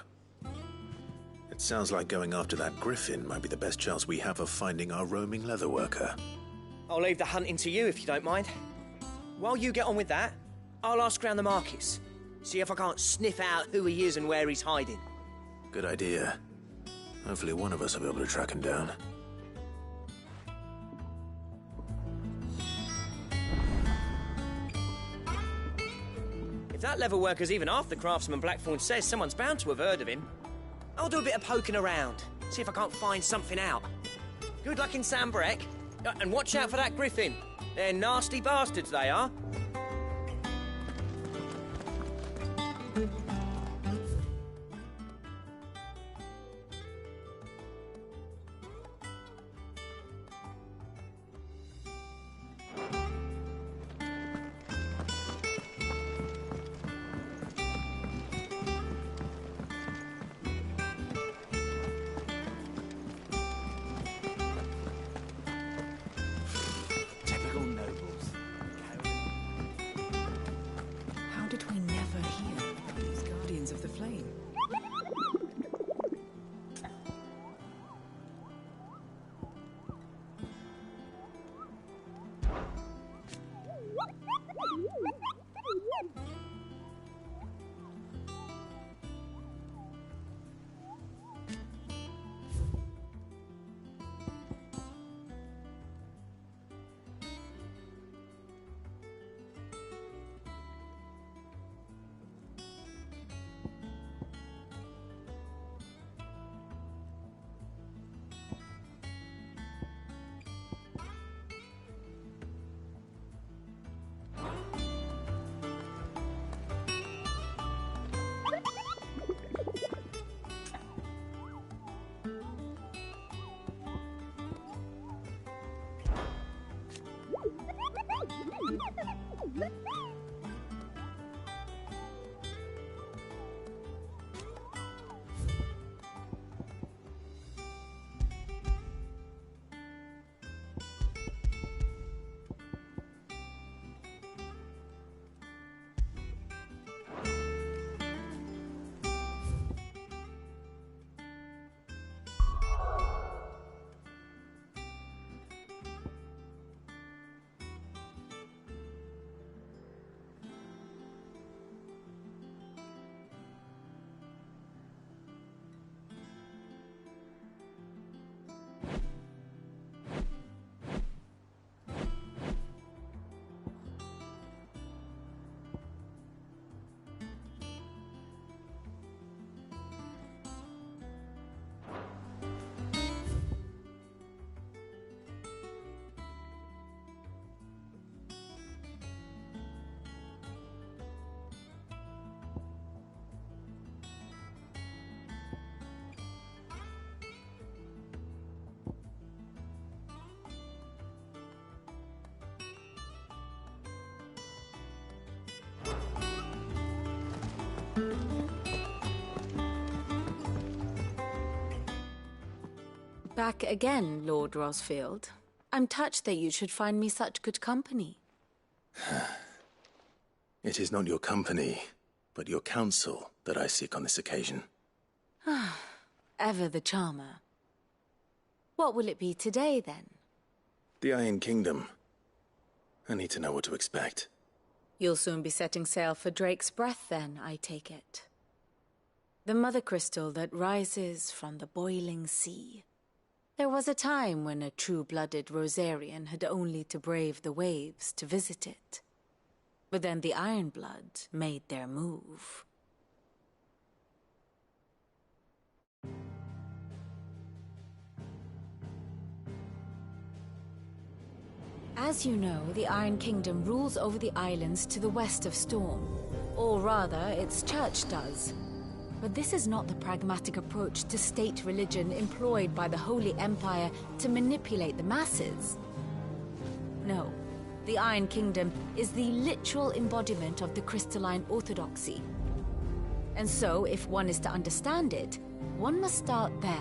it sounds like going after that griffin might be the best chance we have of finding our roaming leatherworker. I'll leave the hunting to you if you don't mind. While you get on with that, I'll ask around the markets. See if I can't sniff out who he is and where he's hiding. Good idea. Hopefully one of us will be able to track him down. If that leather worker's even half the craftsman Blackthorn says, someone's bound to have heard of him. I'll do a bit of poking around, see if I can't find something out. Good luck in Sambrec, and watch out for that griffin. They're nasty bastards, they are. Back again, Lord Rosfield. I'm touched that you should find me such good company. It is not your company, but your counsel that I seek on this occasion. Ever the charmer. What will it be today, then? The Iron Kingdom. I need to know what to expect. You'll soon be setting sail for Drake's Breath, then, I take it. The mother crystal that rises from the boiling sea. There was a time when a true-blooded Rosarian had only to brave the waves to visit it. But then the Ironblood made their move. As you know, the Iron Kingdom rules over the islands to the west of Storm. Or rather, its church does. But this is not the pragmatic approach to state religion employed by the Holy Empire to manipulate the masses. No, the Iron Kingdom is the literal embodiment of the crystalline orthodoxy. And so, if one is to understand it, one must start there.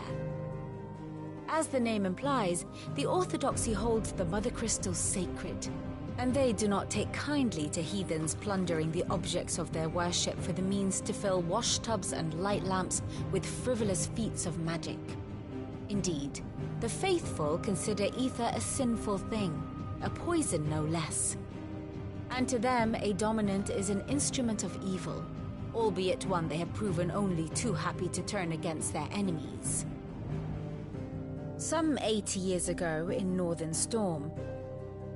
As the name implies, the orthodoxy holds the mother crystals sacred, and they do not take kindly to heathens plundering the objects of their worship for the means to fill washtubs and light lamps with frivolous feats of magic. Indeed, the faithful consider ether a sinful thing, a poison no less. And to them, a dominant is an instrument of evil, albeit one they have proven only too happy to turn against their enemies. Some 80 years ago, in Northern Storm,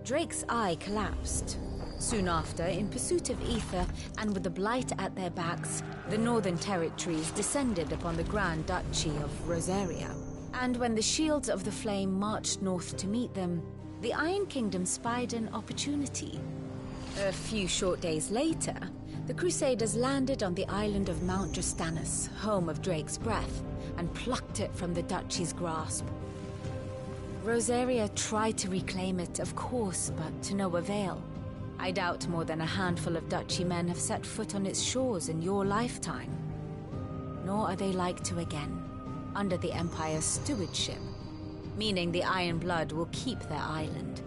Drake's eye collapsed. Soon after, in pursuit of ether, and with the Blight at their backs, the Northern Territories descended upon the Grand Duchy of Rosaria. And when the Shields of the Flame marched north to meet them, the Iron Kingdom spied an opportunity. A few short days later, the Crusaders landed on the island of Mount Justanus, home of Drake's Breath, and plucked it from the Duchy's grasp. Rosaria tried to reclaim it, of course, but to no avail. I doubt more than a handful of Duchy men have set foot on its shores in your lifetime. Nor are they like to again, under the Empire's stewardship, meaning the Iron Blood will keep their island.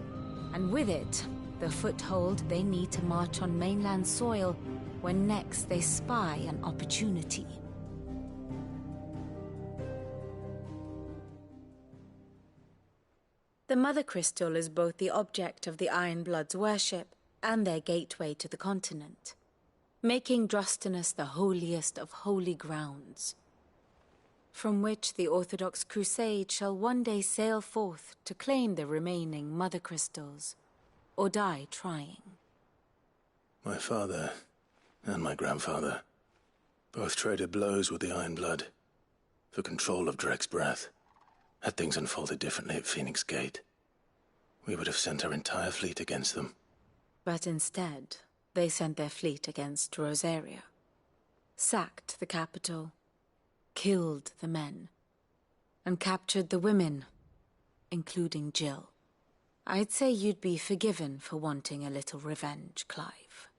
And with it, the foothold they need to march on mainland soil when next they spy an opportunity. The Mother Crystal is both the object of the Iron Blood's worship and their gateway to the continent, making Drostanus the holiest of holy grounds, from which the Orthodox Crusade shall one day sail forth to claim the remaining Mother Crystals, or die trying. My father and my grandfather both traded blows with the Iron Blood for control of Drake's Breath. Had things unfolded differently at Phoenix Gate, we would have sent our entire fleet against them. But instead, they sent their fleet against Rosaria, sacked the capital, killed the men, and captured the women, including Jill. I'd say you'd be forgiven for wanting a little revenge, Clive.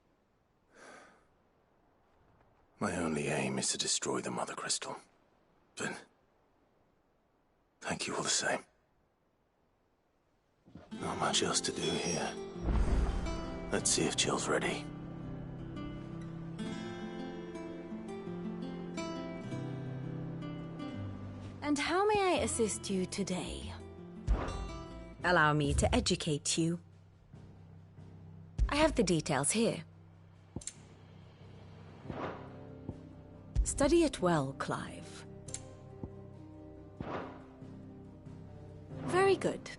My only aim is to destroy the Mother Crystal. But thank you all the same. Not much else to do here. Let's see if Jill's ready. And how may I assist you today? Allow me to educate you. I have the details here. Study it well, Clive. Very good.